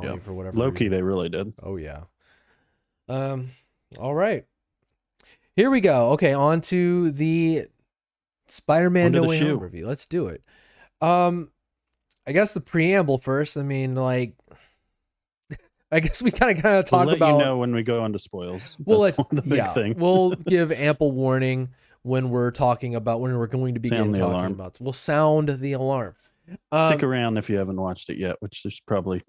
Yeah. for whatever Loki, reason. they really did. Oh yeah. All right. Here we go. Okay, on to the Spider-Man Onto No the Way Home shoe. review. Let's do it. I guess the preamble first. I mean, like, I guess we kind of We'll talk let you about. know when we go into spoils. Well, That's the big thing. we'll give ample warning when we're talking about when we're going to begin Sound the talking alarm. about. We'll sound the alarm. Stick around if you haven't watched it yet, which there's probably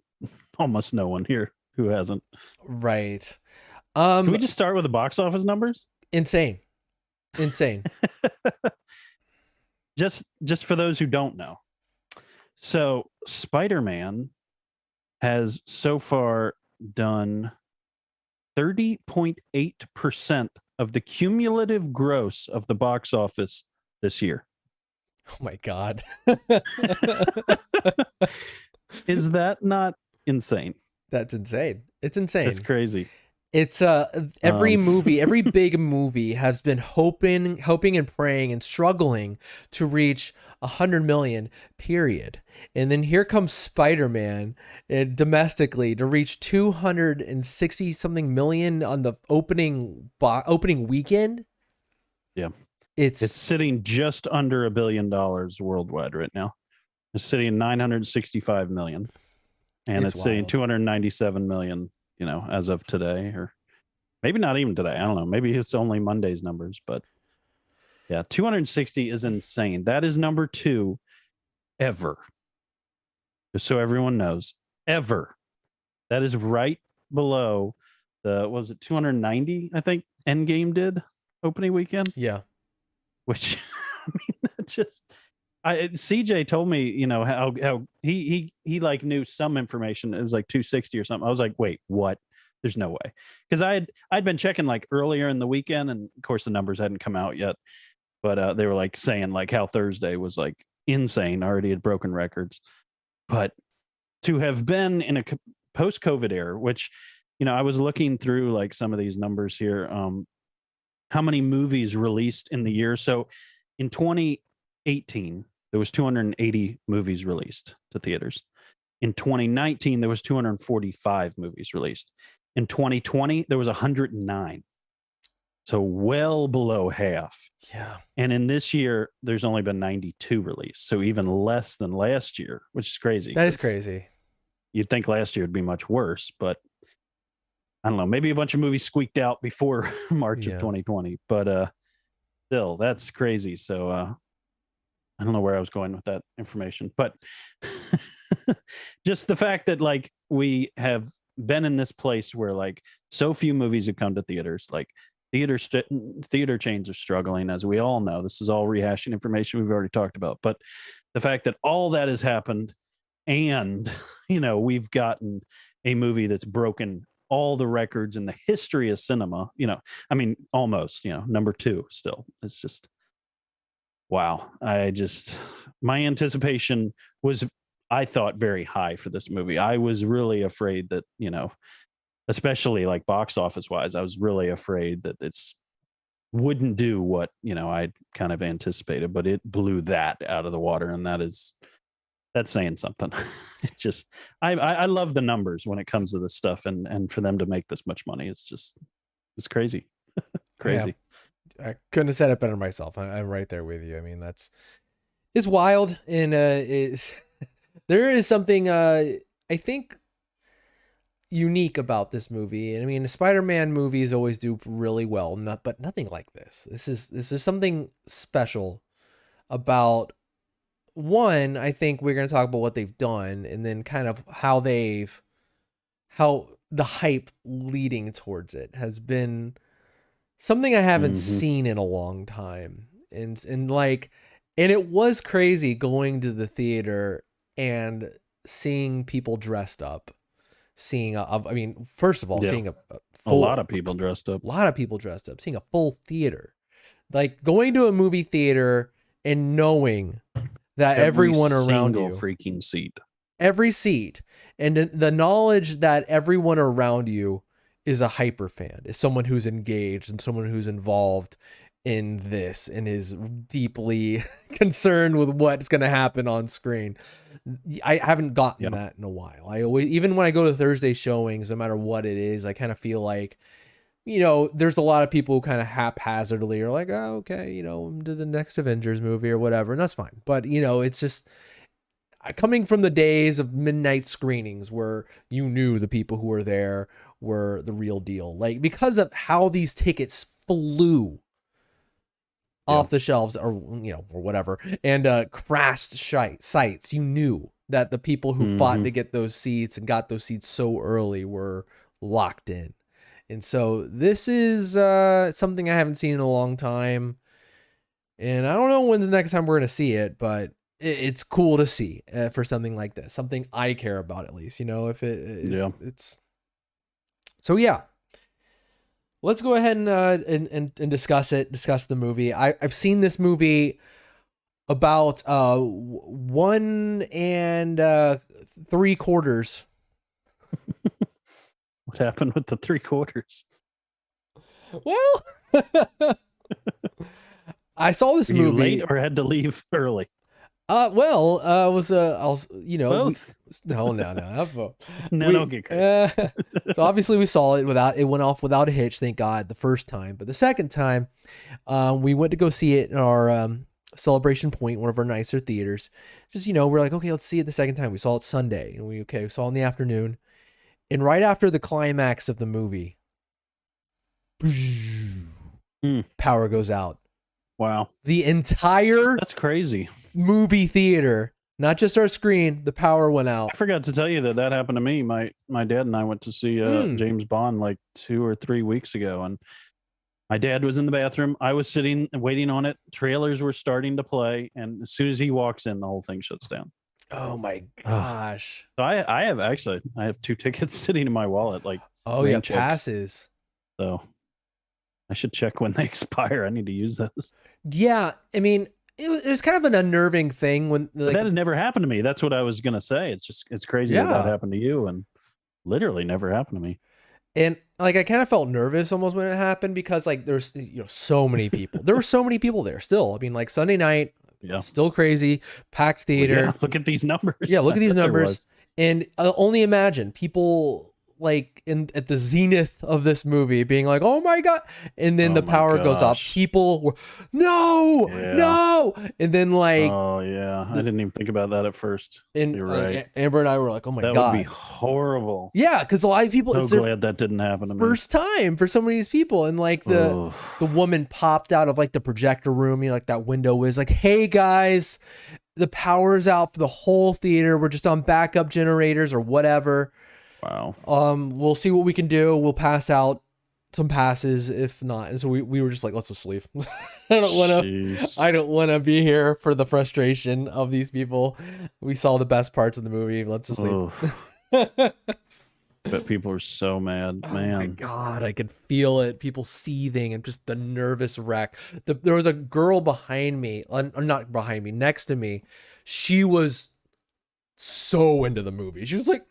almost no one here who hasn't. Right. Can we just start with the box office numbers? Insane. Just for those who don't know. So Spider-Man has so far done 30.8% of the cumulative gross of the box office this year. Oh my God. Is that not insane? That's insane. It's insane. It's crazy. It's every movie, every big movie has been hoping and praying and struggling to reach 100 million, period. And then here comes Spider-Man domestically to reach 260 something million on the opening weekend. Yeah. It's sitting just under $1 billion worldwide right now. It's sitting at 965 million. And it's sitting 297 million, as of today, or maybe not even today. I don't know. Maybe it's only Monday's numbers, but yeah, 260 is insane. That is number 2 ever. Just so everyone knows, ever. That is right below what was it, 290, I think Endgame did opening weekend? Yeah. Which, I mean, CJ told me, how he like knew some information. It was like 260 or something. I was like, wait, what? There's no way. Because I'd been checking like earlier in the weekend, and of course the numbers hadn't come out yet. But they were like saying like how Thursday was like insane, already had broken records. But to have been in a post-COVID era, which, I was looking through like some of these numbers here, how many movies released in the year. So in 2018, there was 280 movies released to theaters. In 2019, there was 245 movies released. In 2020, there was 109. So well below half. Yeah. And in this year, there's only been 92 released. So even less than last year, which is crazy. That is crazy. You'd think last year would be much worse, but I don't know. Maybe a bunch of movies squeaked out before March of 2020, but still, that's crazy. So I don't know where I was going with that information, but just the fact that like we have been in this place where like so few movies have come to theaters, like theater chains are struggling, as we all know. This is all rehashing information we've already talked about, but the fact that all that has happened, and we've gotten a movie that's broken all the records in the history of cinema, I mean, almost, number 2 still. It's just, wow. My anticipation was, I thought, very high for this movie. I was really afraid that, especially like box office wise, I was really afraid that it's wouldn't do what, I'd kind of anticipated, but it blew that out of the water. And that's saying something. It just, I love the numbers when it comes to this stuff, and for them to make this much money, it's crazy. Crazy. Yeah. I couldn't have said it better myself. I'm right there with you. I mean, it's wild. And there is something, I think, unique about this movie. And I mean, the Spider-Man movies always do really well, but nothing like this. This is something special about. One, I think we're going to talk about what they've done, and then kind of how the hype leading towards it has been something I haven't seen in a long time. And it was crazy going to the theater and seeing people dressed up, seeing first of all, seeing a lot of people dressed up, seeing a full theater, like going to a movie theater and knowing that everyone around you, freaking seat, every seat, and the knowledge that everyone around you is a hyper fan, is someone who's engaged and someone who's involved in this and is deeply concerned with what's going to happen on screen. I haven't gotten that in a while. I always, even when I go to Thursday showings, no matter what it is, I kind of feel like, you know, there's a lot of people who kind of haphazardly are like, oh, okay, you know, to the next Avengers movie or whatever, and that's fine. But, you know, it's just coming from the days of midnight screenings where you knew the people who were there were the real deal. Like, because of how these tickets flew off the shelves or, you know, or whatever, and crashed sites, you knew that the people who fought to get those seats and got those seats so early were locked in. And so this is something I haven't seen in a long time. And I don't know when's the next time we're going to see it, but it's cool to see for something like this, something I care about, at least, you know, if it's so, yeah. Let's go ahead and discuss the movie. I've seen this movie about 1 3/4. What happened with the 3/4? Well, I saw this movie. Late or had to leave early? Well, I was you know, both. No, Don't get crazy. So obviously we saw it it went off without a hitch, thank God, the first time. But the second time, we went to go see it in our Celebration Point, one of our nicer theaters. Just, you know, we're like, okay, let's see it the second time. We saw it Sunday, and we saw it in the afternoon. And right after the climax of the movie, power goes out. Wow. The entire That's crazy. Movie theater, not just our screen, the power went out. I forgot to tell you that happened to me. My dad and I went to see James Bond like 2 or 3 weeks ago, and my dad was in the bathroom. I was sitting and waiting on it. Trailers were starting to play, and as soon as he walks in, the whole thing shuts down. Oh my gosh. So I have 2 tickets sitting in my wallet, like, oh yeah, passes. So I should check when they expire. I need to use those. Yeah, I mean, it was kind of an unnerving thing when, like, that had never happened to me. That's what I was gonna say. It's crazy that happened to you, and literally never happened to me. And like, I kind of felt nervous almost when it happened, because like there's, you know, so many people. There were so many people there still. I mean, like, Sunday night, still crazy, packed theater. Well, yeah, look at these numbers. Yeah, look at these numbers. And only imagine people like at the zenith of this movie being like, oh my God. And then the power goes off. People were, no. And then like, oh yeah, I didn't even think about that at first. And you're right. Amber and I were like, oh my God. That would be horrible. Yeah, because a lot of people, so glad that didn't happen to me. First time for some of these people. And like the woman popped out of like the projector room, you know, like that window was like, hey guys, the power's out for the whole theater. We're just on backup generators or whatever. Wow. We'll see what we can do. We'll pass out some passes if not. And so we were just like, let's just leave. I don't want to be here for the frustration of these people. We saw the best parts of the movie. Let's just leave. But people are so mad, man. Oh my God, I could feel it. People seething and just the nervous wreck. There was a girl behind me, not behind me, next to me. She was so into the movie. She was like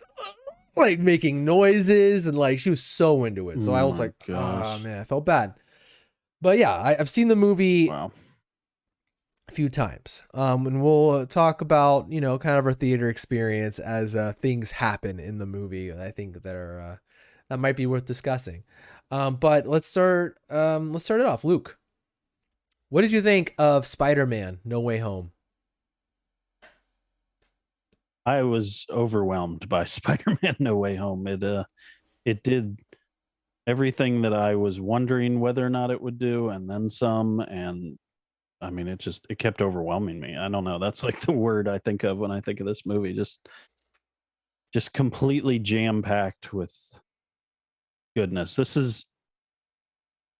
making noises, and like she was so into it. So I was like, oh man, I felt bad. But yeah, I've seen the movie a few times. And we'll talk about, you know, kind of our theater experience as things happen in the movie. And I think that might be worth discussing. But let's start it off. Luke, what did you think of Spider-Man: No Way Home? I was overwhelmed by Spider-Man: No Way Home. It did everything that I was wondering whether or not it would do, and then some. And I mean, it kept overwhelming me. I don't know. That's like the word I think of when I think of this movie. Just completely jam-packed with goodness. This is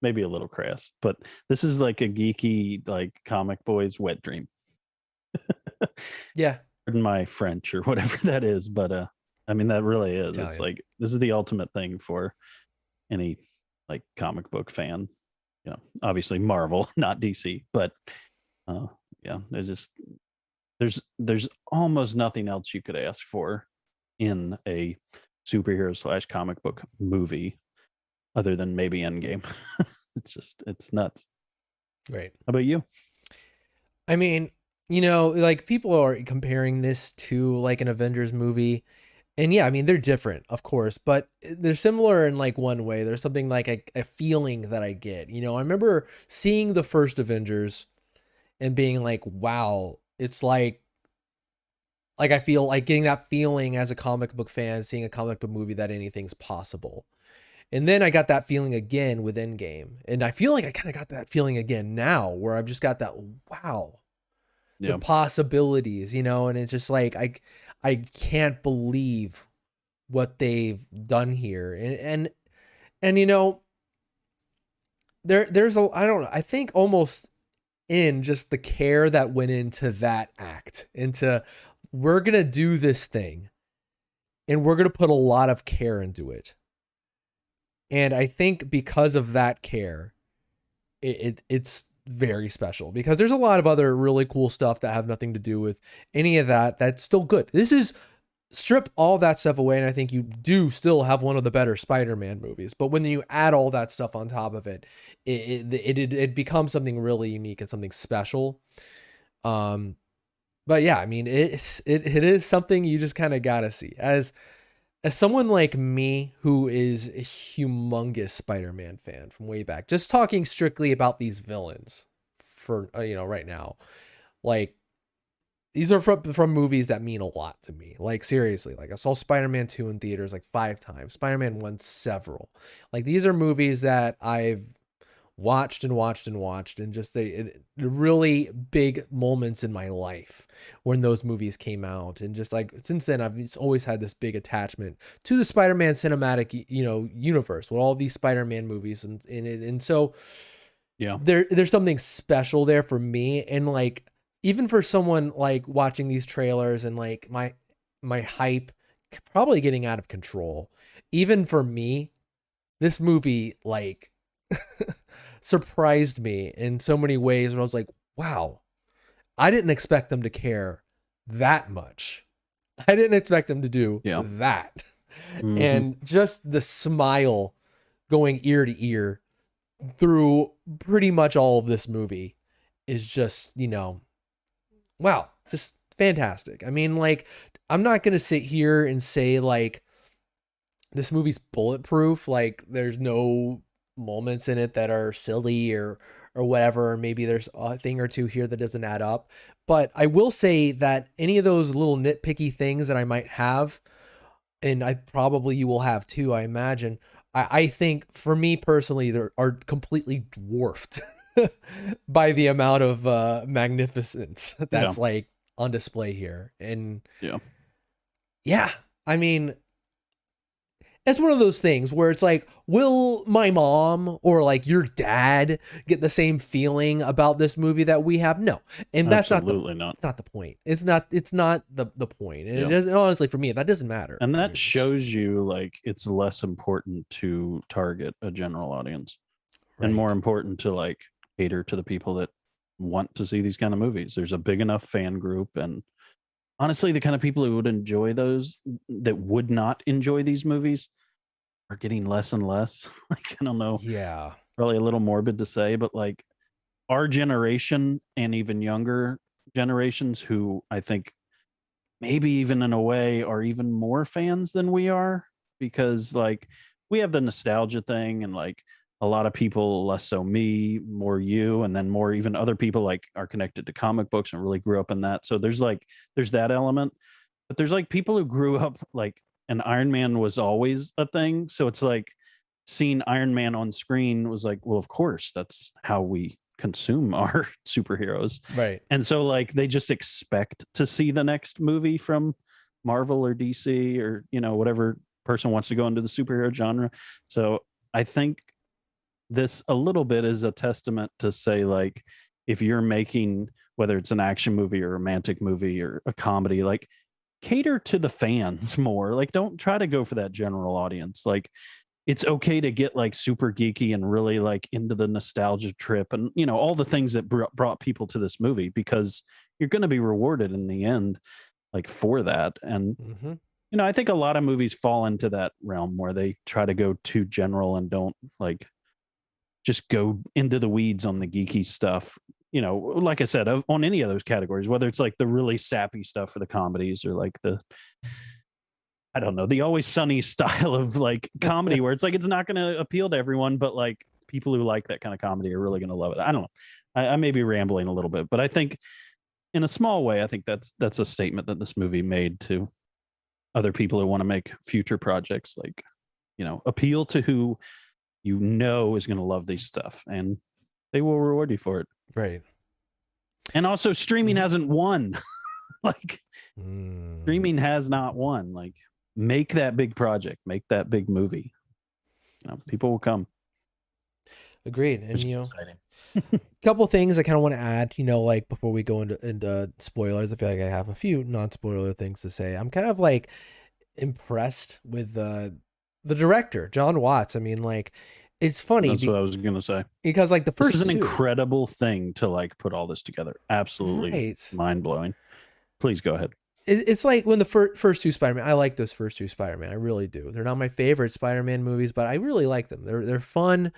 maybe a little crass, but this is like a geeky, like, comic boy's wet dream. Yeah. Pardon my French or whatever that is, but I mean, that really is. It's like, this is the ultimate thing for any like comic book fan. You know, obviously Marvel, not DC, but yeah, there's almost nothing else you could ask for in a superhero / comic book movie other than maybe Endgame. It's nuts. Right. How about you? I mean, you know, like people are comparing this to like an Avengers movie. And yeah, I mean, they're different, of course, but they're similar in like one way. There's something like a feeling that I get. You know, I remember seeing the first Avengers and being like, wow, it's like I feel like getting that feeling as a comic book fan, seeing a comic book movie that anything's possible. And then I got that feeling again with Endgame. And I feel like I kind of got that feeling again now where I've just got that, wow, the Yeah. possibilities, you know, and it's just like I can't believe what they've done here. And you know, there's a I don't know, I think almost in just the care that went into that act, into we're gonna do this thing and we're gonna put a lot of care into it. And I think because of that care, it's very special because there's a lot of other really cool stuff that have nothing to do with any of that. That's still good. This is strip all that stuff away, and I think you do still have one of the better Spider-Man movies. But when you add all that stuff on top of it, it becomes something really unique and something special. Um, but yeah, I mean, it is something you just kind of gotta see as someone like me who is a humongous Spider-Man fan from way back. Just talking strictly about these villains for you know right now, like these are from movies that mean a lot to me. Like seriously, like I saw Spider-Man 2 in theaters like 5 times. Spider-Man 1 several. Like these are movies that I've watched and watched and watched and just the really big moments in my life when those movies came out. And just like since then I've just always had this big attachment to the Spider-Man cinematic, you know, universe with all these Spider-Man movies and in it. And so Yeah. there's something special there for me. And like even for someone like watching these trailers and like my hype probably getting out of control, even for me, this movie like surprised me in so many ways where I was like, wow, I didn't expect them to care that much. I didn't expect them to do Yeah. that. Hmm. And just the smile going ear to ear through pretty much all of this movie is just, you know, wow, just fantastic. I mean, like, I'm not going to sit here and say, like, this movie's bulletproof. Like, there's no moments in it that are silly or whatever. Maybe there's a thing or two here that doesn't add up. But I will say that any of those little nitpicky things that I might have, and I probably you will have too, I imagine. I think for me personally, they are completely dwarfed by the amount of magnificence Yeah. that's like on display here. And Yeah. yeah, I mean, it's one of those things where it's like, will my mom or like your dad get the same feeling about this movie that we have? No. And that's Absolutely not. not the point. It's not the point. And it Yeah. doesn't, honestly, for me, that doesn't matter. And I that mean, it's shows you like it's less important to target a general audience and more right. important to like cater to the people that want to see these kind of movies. There's a big enough fan group, and honestly, the kind of people who would enjoy those that would not enjoy these movies are getting less and less. Like, I don't know, Yeah. probably a little morbid to say, but like our generation and even younger generations who I think maybe even in a way are even more fans than we are, because like we have the nostalgia thing, and like a lot of people, less so me, more you, and then more even other people like are connected to comic books and really grew up in that. So there's like there's that element, but there's like people who grew up like, and Iron Man was always a thing, so it's like seeing Iron Man on screen was like, well, of course, that's how we consume our superheroes. Right. And so like they just expect to see the next movie from Marvel or DC or, you know, whatever person wants to go into the superhero genre. So I think this a little bit is a testament to say like if you're making, whether it's an action movie or a romantic movie or a comedy, like cater to the fans more. Like don't try to go for that general audience. Like it's okay to get like super geeky and really like into the nostalgia trip and, you know, all the things that brought people to this movie, because you're going to be rewarded in the end like for that. And Mm-hmm. you know, I think a lot of movies fall into that realm where they try to go too general and don't like just go into the weeds on the geeky stuff. You know, like I said, on any of those categories, whether it's like the really sappy stuff for the comedies or like the, I don't know, the Always Sunny style of like comedy where it's like it's not going to appeal to everyone, but like people who like that kind of comedy are really going to love it. I don't know. I may be rambling a little bit, but I think in a small way, I think that's a statement that this movie made to other people who want to make future projects. Like, you know, appeal to who you know is going to love these stuff, and they will reward you for it. Right. And also, streaming hasn't won. Like, streaming has not won. Like, make that big project, make that big movie. You know, people will come. Agreed. And you know, a couple things I kind of want to add, you know, like before we go into spoilers, I feel like I have a few non-spoiler things to say. I'm kind of like impressed with the director, John Watts. I mean, like, it's funny. That's what I was gonna say. Because like the first, this is an incredible thing to like put all this together. Absolutely mind blowing. Please go ahead. It's like when the first two Spider-Man, I like those first two Spider-Man. I really do. They're not my favorite Spider-Man movies, but I really like them. They're fun,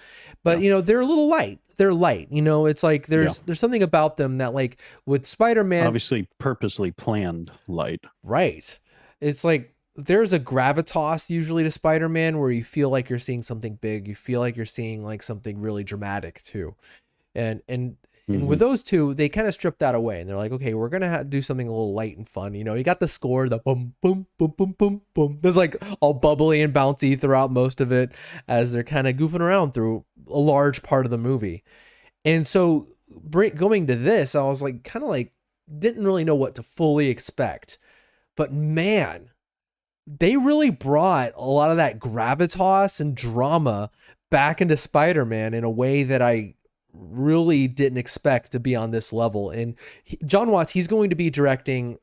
but you know, they're a little light. They're light. You know, it's like there's something about them that, like, with Spider-Man, obviously purposely planned light. Right. It's like there's a gravitas usually to Spider-Man where you feel like you're seeing something big. You feel like you're seeing like something really dramatic too. And with those two, they kind of stripped that away, and they're like, okay, we're gonna do something a little light and fun. You know, you got the score, the boom, boom, boom, boom, boom, boom. There's like all bubbly and bouncy throughout most of it as they're kind of goofing around through a large part of the movie. And so going to this, I was like, kind of like, didn't really know what to fully expect, but man, they really brought a lot of that gravitas and drama back into Spider-Man in a way that I really didn't expect to be on this level. And John Watts, he's going to be directing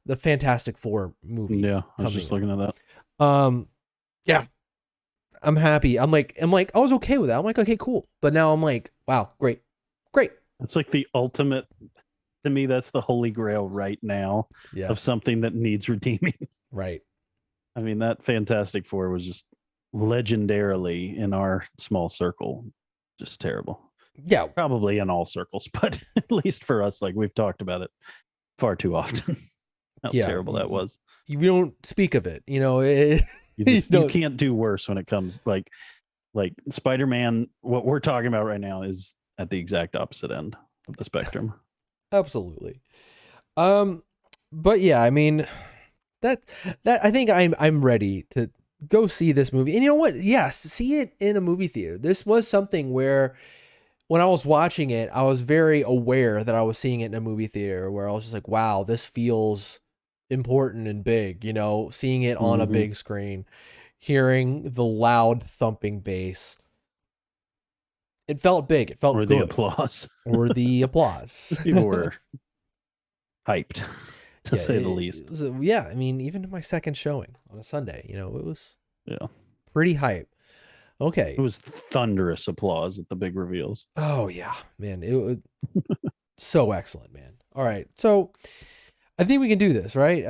the Fantastic Four movie. Yeah, I was just looking at that. Yeah, I'm happy. I'm like, I was okay with that. I'm like, okay, cool. But now I'm like, wow, great. It's like the ultimate, to me, that's the holy grail right now of something that needs redeeming. Right. I mean, that Fantastic Four was just legendarily in our small circle, just terrible. Yeah, probably in all circles, but at least for us, like, we've talked about it far too often. How terrible that was. We don't speak of it, you know. You can't do worse when it comes like Spider-Man. What we're talking about right now is at the exact opposite end of the spectrum. Absolutely. But yeah, I mean, that I think I'm ready to go see this movie. And you know what? Yes, see it in a movie theater. This was something where, when I was watching it, I was very aware that I was seeing it in a movie theater, where I was just like, wow, this feels important and big, you know, seeing it on a big screen, hearing the loud thumping bass. It felt big. It felt good. The applause. Or the applause. People were hyped, to say the least. I mean, even in my second showing on a Sunday, you know, it was pretty hype. Okay. It was thunderous applause at the big reveals. Oh yeah, man. It was so excellent, man. All right. So I think we can do this, right?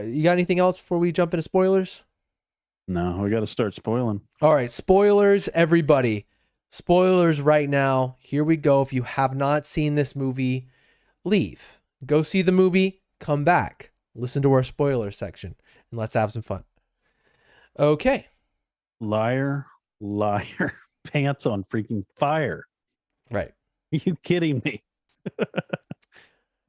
You got anything else before we jump into spoilers? No, we got to start spoiling. All right. Spoilers, everybody. Spoilers right now. Here we go. If you have not seen this movie, leave. Go see the movie. Come back. Listen to our spoiler section, and let's have some fun. Okay. Liar. Pants on freaking fire. Right. Are you kidding me?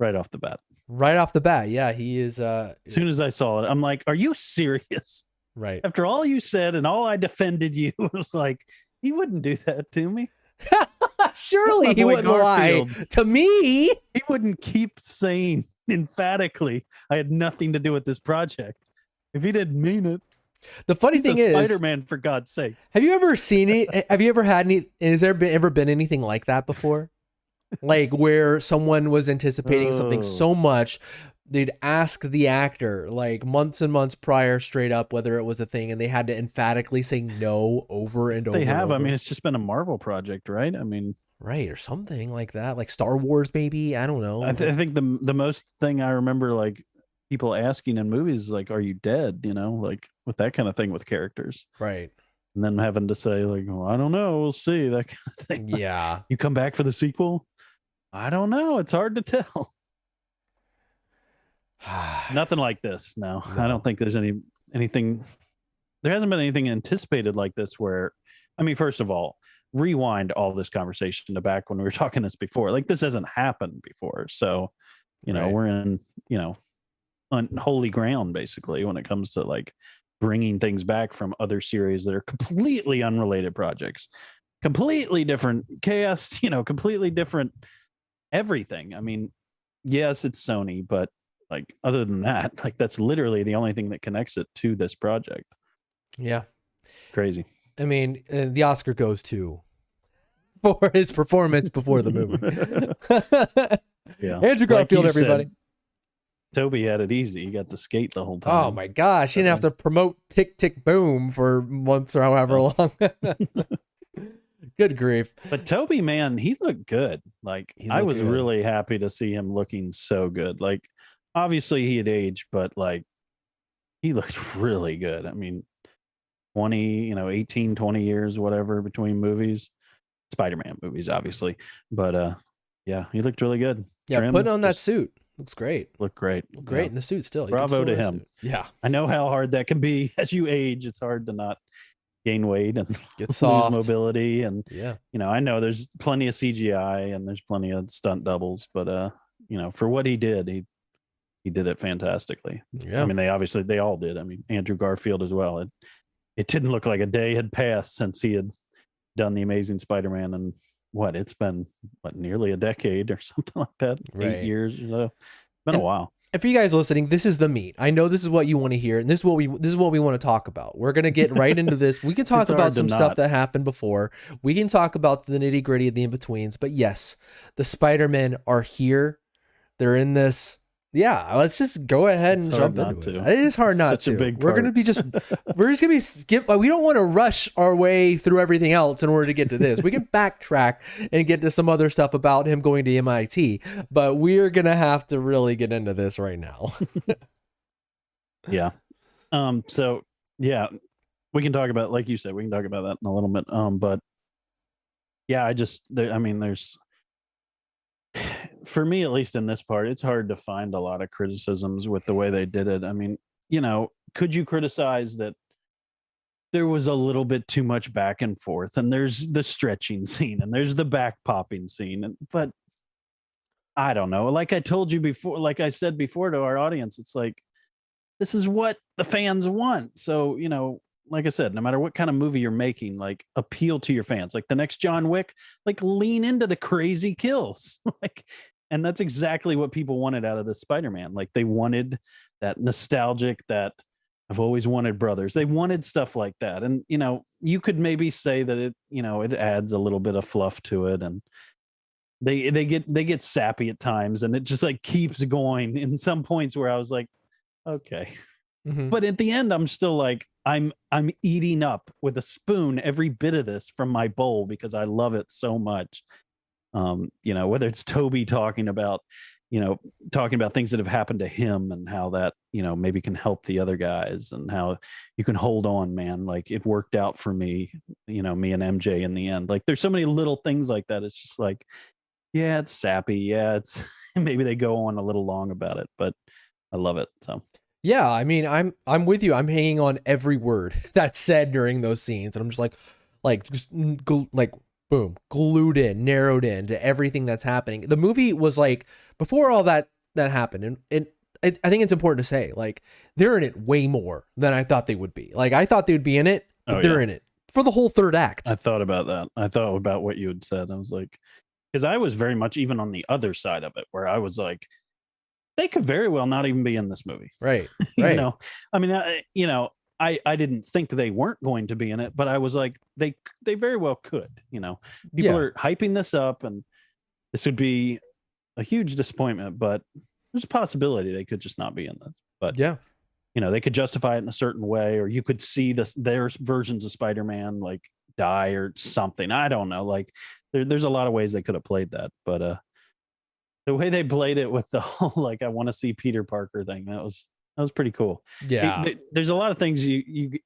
Right off the bat. Yeah, he is. As soon as I saw it, I'm like, are you serious? Right. After all you said and all I defended you, it was like, he wouldn't do that to me. Surely he wouldn't lie to me. He wouldn't keep saying emphatically, I had nothing to do with this project, if he didn't mean it. The funny thing is, Spider-Man, for God's sake. Have you ever seen it? Have you ever had any? Has there ever been anything like that before? Like where someone was anticipating something so much, they'd ask the actor like months and months prior, straight up, whether it was a thing, and they had to emphatically say no over and over. They have. And over. I mean, it's just been a Marvel project, right? I mean, right, or something like that, like Star Wars, maybe. I don't know. I think the most thing I remember, like, people asking in movies, like, are you dead? You know, like with that kind of thing with characters. Right. and then having to say like, well, I don't know, we'll see, that kind of thing. Yeah. You come back for the sequel? I don't know. It's hard to tell. Nothing like this. No, I don't think there's anything. There hasn't been anything anticipated like this where, I mean, first of all, rewind all this conversation to back when we were talking this before. Like this hasn't happened before. So, we're in, unholy ground basically when it comes to like bringing things back from other series that are completely unrelated projects, completely different cast, completely different everything. I mean, yes, it's Sony, but like other than that, like that's literally the only thing that connects it to this project. Yeah. Crazy. I mean, the Oscar goes to for his performance before the movie. Yeah. Andrew Garfield, like everybody. Said, Toby had it easy. He got to skate the whole time. Oh my gosh. He didn't have to promote Tick Tick Boom for months or however long. Good grief. But Toby, man, he looked good. Like I was really happy to see him looking so good. Like obviously he had aged, but like he looked really good. I mean, 18, 20 years, whatever, between movies, Spider-Man movies, obviously. But yeah, he looked really good. Yeah, putting on that suit looks great. Looked great. Great in the suit still. Bravo to him. Yeah. I know how hard that can be as you age. It's hard to not gain weight and get soft. Lose mobility. And, yeah, I know there's plenty of CGI and there's plenty of stunt doubles, but, for what he did, he did it fantastically. Yeah. I mean, they all did. I mean, Andrew Garfield as well. It didn't look like a day had passed since he had done the Amazing Spider-Man, and it's been nearly a decade or something like that. Right. 8 years or so. It's been a while. And for you guys listening, this is the meat. I know this is what you want to hear, and this is what we want to talk about. We're gonna get right into this. We can talk about some stuff that happened before. We can talk about the nitty-gritty of the in-betweens. But yes, the Spider-Men are here. They're in this. Yeah, let's just go ahead and jump into it. It is hard not to. We're going to be we're just going to be we don't want to rush our way through everything else in order to get to this. We can backtrack and get to some other stuff about him going to MIT, but we're going to have to really get into this right now. Yeah. So yeah, we can talk about, like you said, we can talk about that in a little bit. But yeah, there's, for me, at least in this part, it's hard to find a lot of criticisms with the way they did it. I mean, could you criticize that there was a little bit too much back and forth, and there's the stretching scene and there's the back popping scene, but I don't know. Like I told you before, like I said before to our audience, it's like, this is what the fans want. So, like I said, no matter what kind of movie you're making, like appeal to your fans. Like the next John Wick, like lean into the crazy kills. And that's exactly what people wanted out of this Spider-Man. Like they wanted that nostalgic, that I've always wanted brothers. They wanted stuff like that. And, you could maybe say that it adds a little bit of fluff to it. And they get sappy at times, and it just like keeps going in some points where I was like, okay. Mm-hmm. But at the end, I'm still like, I'm eating up with a spoon every bit of this from my bowl because I love it so much. Whether it's Toby talking about things that have happened to him and how that, maybe can help the other guys, and how you can hold on, man. Like it worked out for me, me and MJ in the end. Like there's so many little things like that. It's just like, yeah, it's sappy. Yeah, it's maybe they go on a little long about it, but I love it. So. Yeah, I mean, I'm with you. I'm hanging on every word that's said during those scenes, and I'm just like boom, glued in, narrowed in to everything that's happening. The movie was like, before all that happened, and I think it's important to say, like, they're in it way more than I thought they would be. Like, I thought they would be in it, but they're in it for the whole third act. I thought about that. I thought about what you had said. I was like, because I was very much even on the other side of it, where I was like, they could very well not even be in this movie. Right. I mean, I didn't think they weren't going to be in it, but I was like, they very well could, people are hyping this up, and this would be a huge disappointment, but there's a possibility they could just not be in this. But yeah, they could justify it in a certain way, or you could see their versions of Spider-Man like die or something. I don't know. Like there's a lot of ways they could have played that, but the way they played it with the whole, like, I want to see Peter Parker thing, that was pretty cool. Yeah. There's a lot of things you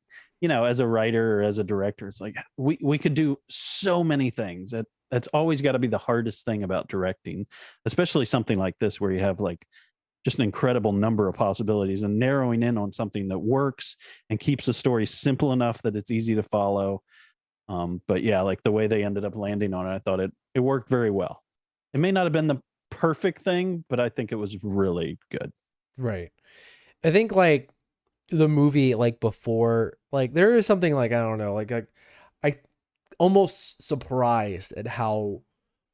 as a writer or as a director, it's like we could do so many things. That's always got to be the hardest thing about directing, especially something like this where you have like just an incredible number of possibilities, and narrowing in on something that works and keeps the story simple enough that it's easy to follow. But yeah, like the way they ended up landing on it, I thought it worked very well. It may not have been the perfect thing, but I think it was really good. Right. I think like the movie, like before, like there is something like, I don't know, like I almost surprised at how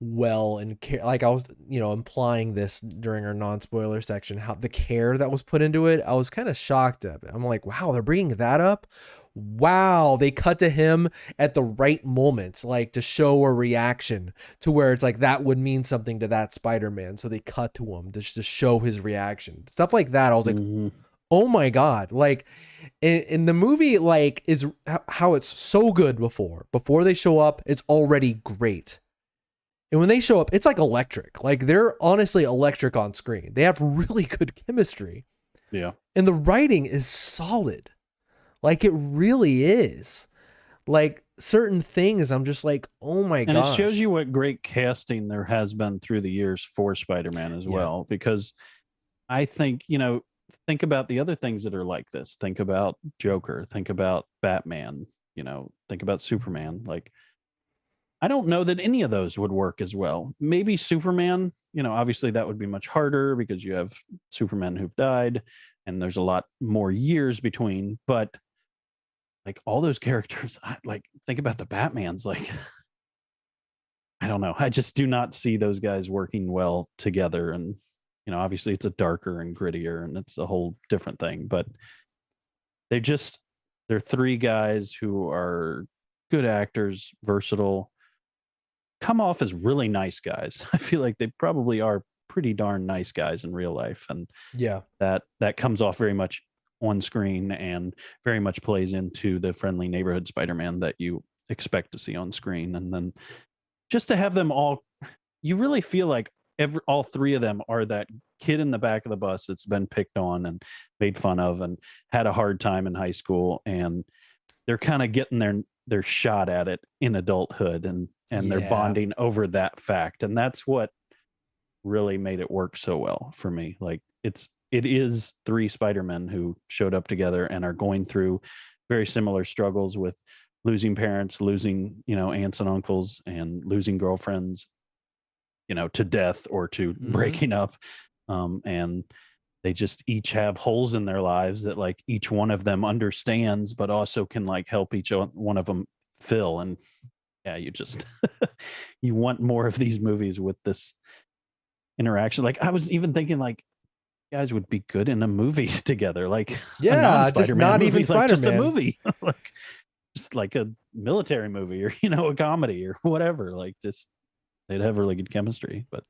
well and like I was, implying this during our non-spoiler section, how the care that was put into it. I was kind of shocked at it. I'm like, wow, they're bringing that up. Wow, they cut to him at the right moment, like to show a reaction to where it's like that would mean something to that Spider-Man. So they cut to him just to show his reaction. Stuff like that. I was like, oh my God. Like in the movie, like is how it's so good before they show up, it's already great. And when they show up, it's like electric. Like they're honestly electric on screen. They have really good chemistry. Yeah. And the writing is solid. Like it really is. Like certain things, I'm just like, oh my god. And it shows you what great casting there has been through the years for Spider-Man as well. Because I think, think about the other things that are like this. Think about Joker. Think about Batman. Think about Superman. Like, I don't know that any of those would work as well. Maybe Superman, obviously that would be much harder because you have Supermen who've died and there's a lot more years between. But like all those characters, like think about the Batmans, like, I don't know. I just do not see those guys working well together. And, obviously it's a darker and grittier and it's a whole different thing, but they're three guys who are good actors, versatile, come off as really nice guys. I feel like they probably are pretty darn nice guys in real life. And that comes off very much on screen and very much plays into the friendly neighborhood Spider-Man that you expect to see on screen. And then just to have them all, you really feel like all three of them are that kid in the back of the bus that's been picked on and made fun of and had a hard time in high school. And they're kind of getting their shot at it in adulthood and they're bonding over that fact. And that's what really made it work so well for me. Like it is three Spider-Men who showed up together and are going through very similar struggles with losing parents, losing, aunts and uncles, and losing girlfriends, to death or to breaking up. And they just each have holes in their lives that like each one of them understands, but also can like help each one of them fill. And you just, you want more of these movies with this interaction. Like I was even thinking like guys would be good in a movie together. Like just not movie, even Spider-Man. Like just a movie, like just like a military movie or, a comedy or whatever. Like just, they'd have really good chemistry, but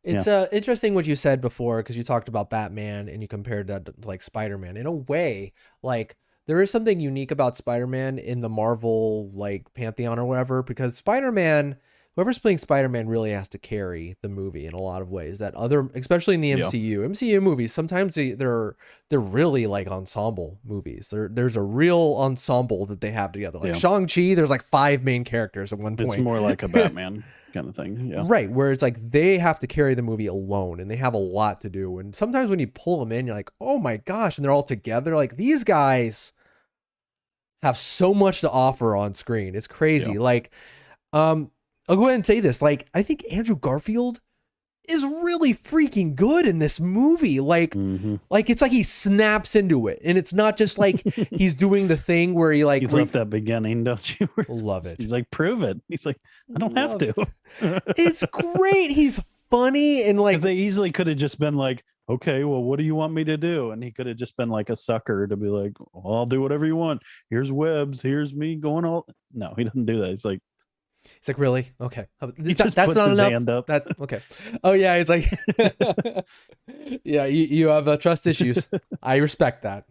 it's interesting what you said before, because you talked about Batman and you compared that to like Spider-Man. In a way, like there is something unique about Spider-Man in the Marvel like pantheon or whatever, because Spider-Man, whoever's playing Spider-Man really has to carry the movie in a lot of ways. That other, especially in the MCU movies, sometimes they're really like ensemble movies. There's a real ensemble that they have together. Like Shang-Chi, there's like 5 main characters at one point. It's more like a Batman kind of thing. Yeah. Right. Where it's like they have to carry the movie alone and they have a lot to do. And sometimes when you pull them in, you're like, oh my gosh. And they're all together. Like these guys have so much to offer on screen. It's crazy. Like, I'll go ahead and say this. Like, I think Andrew Garfield is really freaking good in this movie. Like, like it's like he snaps into it, and it's not just like he's doing the thing where he like. You love that beginning, don't you? Love it. He's like, prove it. He's like, I don't have to. It's great. He's funny and like they easily could have just been like, okay, well, what do you want me to do? And he could have just been like a sucker to be like, well, I'll do whatever you want. Here's webs. Here's me going all. No, he doesn't do that. He's like, really? Okay. That's not enough. Hand up. Okay. Oh yeah. It's like, yeah, you have trust issues. I respect that.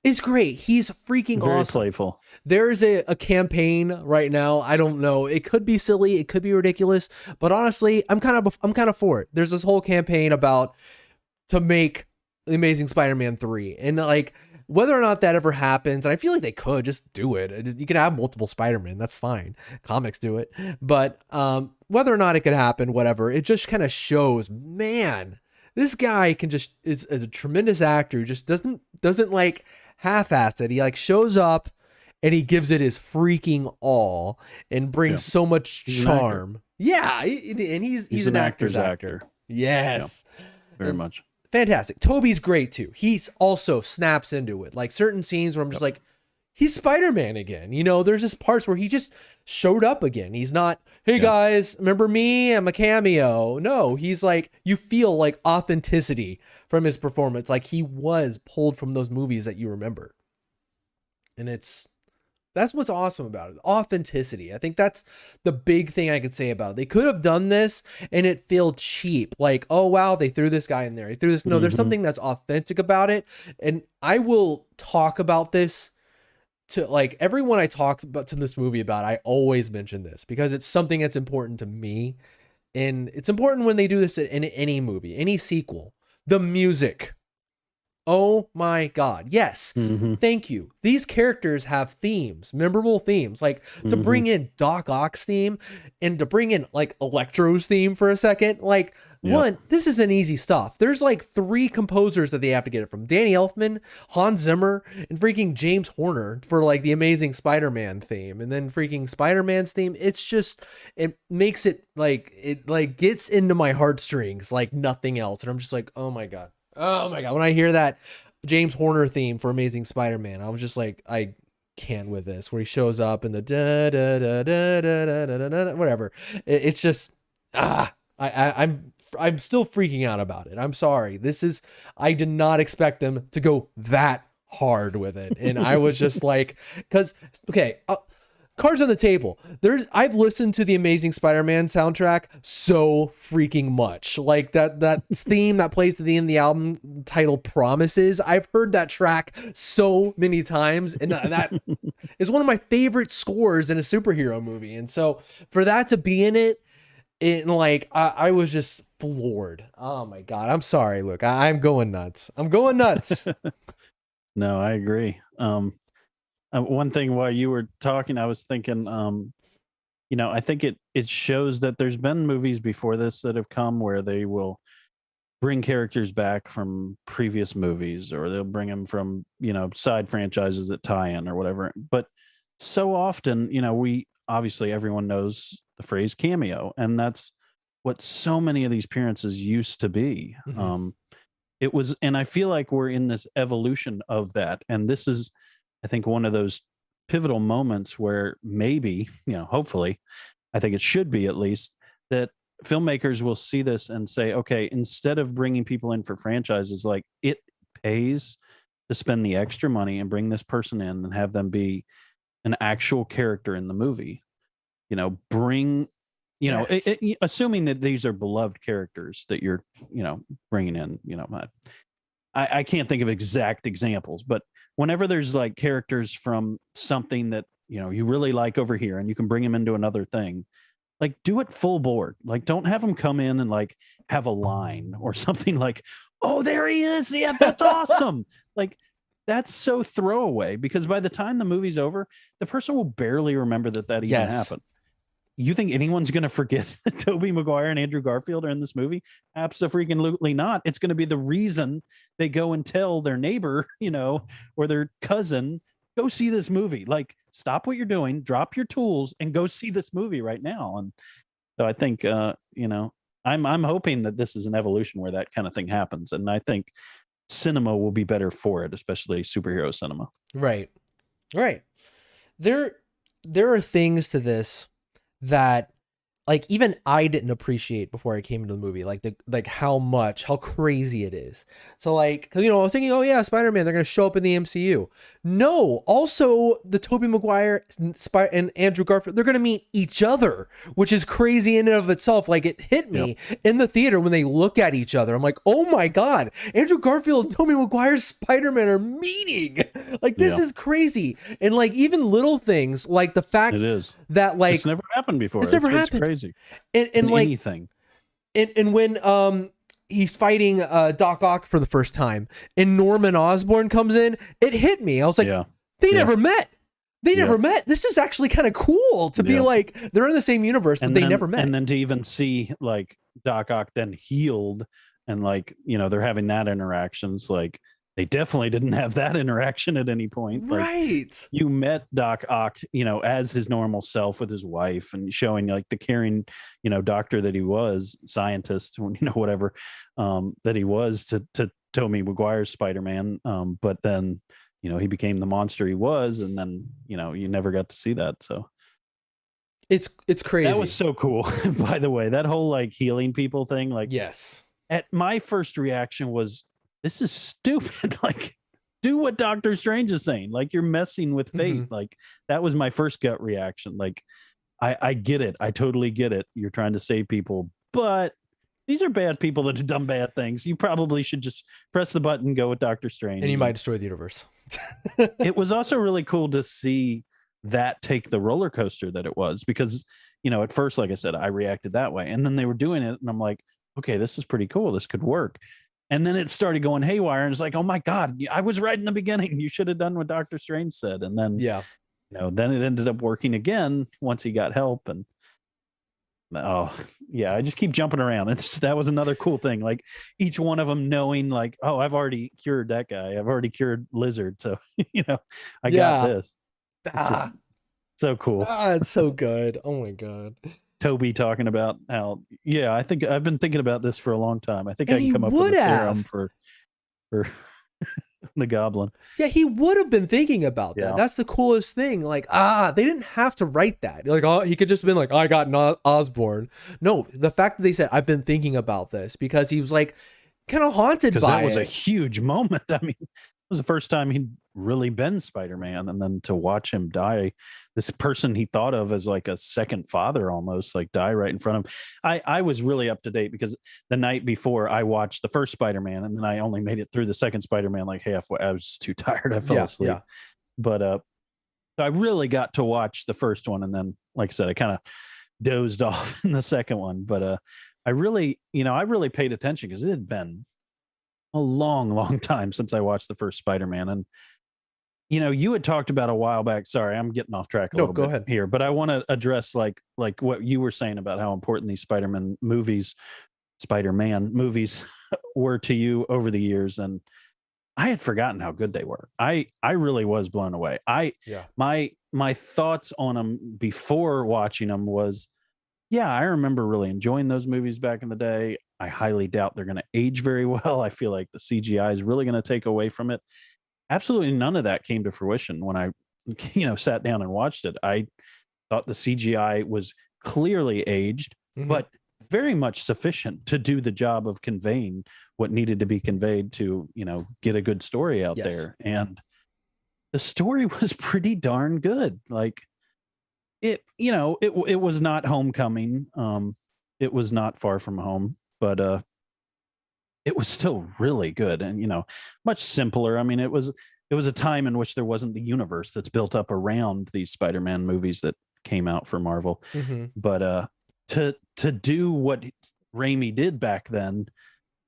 It's great. He's freaking very awesome. Playful. There's a campaign right now. I don't know. It could be silly. It could be ridiculous, but honestly, I'm kind of for it. There's this whole campaign to make The Amazing Spider-Man 3. And like, whether or not that ever happens, and I feel like they could just do it. You can have multiple Spider-Man. That's fine. Comics do it. But whether or not it could happen, whatever, it just kind of shows, man, this guy can just is a tremendous actor who just doesn't like half-ass it. He like shows up and he gives it his freaking all and brings so much charm. Yeah, and he's an actor's actor. Yes. Yeah, very much. Fantastic. Toby's great too. He's also snaps into it. Like certain scenes where I'm just like, he's Spider-Man again. You know, there's just parts where he just showed up again. He's not, hey guys, remember me? I'm a cameo. No, he's like, you feel like authenticity from his performance. Like he was pulled from those movies that you remember. And that's what's awesome about it. Authenticity. I think that's the big thing I could say about it. They could have done this and it felt cheap. Like, oh, wow, they threw this guy in there. They threw this. No, there's something that's authentic about it. And I will talk about this to like everyone I talk about to this movie about. I always mention this because it's something that's important to me. And it's important when they do this in any movie, any sequel. The music. Oh my God. Yes. Thank you. These characters have themes, memorable themes, like to bring in Doc Ock's theme and to bring in like Electro's theme for a second. Like one, this isn't easy stuff. There's like 3 composers that they have to get it from: Danny Elfman, Hans Zimmer, and freaking James Horner for like the Amazing Spider-Man theme. And then freaking Spider-Man's theme. It's just, it makes it like gets into my heartstrings like nothing else. And I'm just like, oh my God. Oh my God. When I hear that James Horner theme for Amazing Spider-Man, I was just like, I can't with this, where he shows up and the da da da da da da da da, whatever. It's just, I'm still freaking out about it. I'm sorry. I did not expect them to go that hard with it. And I was just like, cards on the table. I've listened to the Amazing Spider-Man soundtrack so freaking much. Like that theme that plays at the end of the album titled Promises. I've heard that track so many times, and that is one of my favorite scores in a superhero movie. And so for that to be in it, like I was just floored. Oh my God. I'm sorry. Look, I'm going nuts. No, I agree. One thing while you were talking, I was thinking, I think it shows that there's been movies before this that have come where they will bring characters back from previous movies, or they'll bring them from, side franchises that tie in or whatever. But so often, obviously everyone knows the phrase cameo, and that's what so many of these appearances used to be. It was, and I feel like we're in this evolution of that. And this is, I think, one of those pivotal moments where maybe, hopefully, I think it should be at least, that filmmakers will see this and say, okay, instead of bringing people in for franchises, like it pays to spend the extra money and bring this person in and have them be an actual character in the movie. Assuming that these are beloved characters that you're, bringing in, I can't think of exact examples, but whenever there's like characters from something that, you really like over here and you can bring them into another thing, like do it full board. Like don't have them come in and like have a line or something like, oh, there he is. Yeah, that's awesome. Like that's so throwaway, because by the time the movie's over, the person will barely remember that even happened. You think anyone's going to forget that Tobey Maguire and Andrew Garfield are in this movie? Absolutely not. It's going to be the reason they go and tell their neighbor, or their cousin, go see this movie. Like, stop what you're doing, drop your tools, and go see this movie right now. And so I think, I'm hoping that this is an evolution where that kind of thing happens. And I think cinema will be better for it, especially superhero cinema. Right. There are things to this that like even I didn't appreciate before I came into the movie, like how crazy it is. So like, because I was thinking, oh yeah, Spider-Man, they're gonna show up in the MCU. No, also the Tobey Maguire and Andrew Garfield, they're gonna meet each other, which is crazy in and of itself. Like it hit me in the theater when they look at each other. I'm like, oh my God, Andrew Garfield and Tobey Maguire's Spider-Man are meeting. Like this is crazy. And like even little things like the fact that like it's never happened before. It's never happened. Crazy. And like anything. And when he's fighting Doc Ock for the first time, and Norman Osborn comes in, it hit me. I was like, they never met. They never met. This is actually kind of cool to be like, they're in the same universe, but they never met. And then to even see like Doc Ock then healed and like, you know, they're having that interactions, like they definitely didn't have that interaction at any point. Right. Like, you met Doc Ock, you know, as his normal self with his wife and showing like the caring, you know, doctor that he was, scientist, you know, whatever, that he was to Tobey Maguire's Spider-Man. But then, you know, he became the monster he was, and then, you know, you never got to see that. So it's crazy. That was so cool. By the way, that whole like healing people thing, like, yes. At my first reaction was, this is stupid. Like, do what Doctor Strange is saying. Like, you're messing with fate. Like, that was my first gut reaction. Like, I get it. I totally get it. You're trying to save people, but these are bad people that have done bad things. You probably should just press the button, go with Doctor Strange. And you might destroy the universe. It was also really cool to see that take the roller coaster that it was, because, you know, at first, like I said, I reacted that way, and then they were doing it and I'm like, okay, this is pretty cool. This could work. And then it started going haywire, and it's like, oh my God, I was right in the beginning. You should have done what Doctor Strange said. And then, you know, then it ended up working again once he got help. And I just keep jumping around. That was another cool thing. Like, each one of them knowing like, oh, I've already cured that guy. I've already cured Lizard. So, you know, I got this. It's just so cool. It's so good. Oh my God. Toby talking about how, I think I've been thinking about this for a long time. I think I can come up with a serum for the Goblin. Yeah, he would have been thinking about that. Yeah. That's the coolest thing. Like, they didn't have to write that. Like, he could just have been like, I got Osborn. No, the fact that they said, I've been thinking about this, because he was like kind of haunted by it. Because that was a huge moment. I mean, it was the first time he'd really been Spider-Man, and then to watch him die, this person he thought of as like a second father almost, like, die right in front of him. I was really up to date, because the night before I watched the first Spider-Man, and then I only made it through the second Spider-Man like halfway. I was just too tired. I fell asleep. Yeah. But so I really got to watch the first one, and then, like I said, I kind of dozed off in the second one. But I really paid attention, because it had been a long time since I watched the first Spider-Man. And, you know, you had talked about a while back, sorry, I'm getting off track a little bit here, but I want to address like what you were saying about how important these Spider-Man movies were to you over the years. And I had forgotten how good they were. I really was blown away. My thoughts on them before watching them was, I remember really enjoying those movies back in the day. I highly doubt they're going to age very well. I feel like the CGI is really going to take away from it. Absolutely none of that came to fruition when I, sat down and watched it. I thought the CGI was clearly aged, but very much sufficient to do the job of conveying what needed to be conveyed to, get a good story out there. And the story was pretty darn good. Like, it was not Homecoming. It was not Far From Home, but it was still really good, and much simpler. I mean, it was a time in which there wasn't the universe that's built up around these Spider-Man movies that came out for Marvel. But to do what Raimi did back then,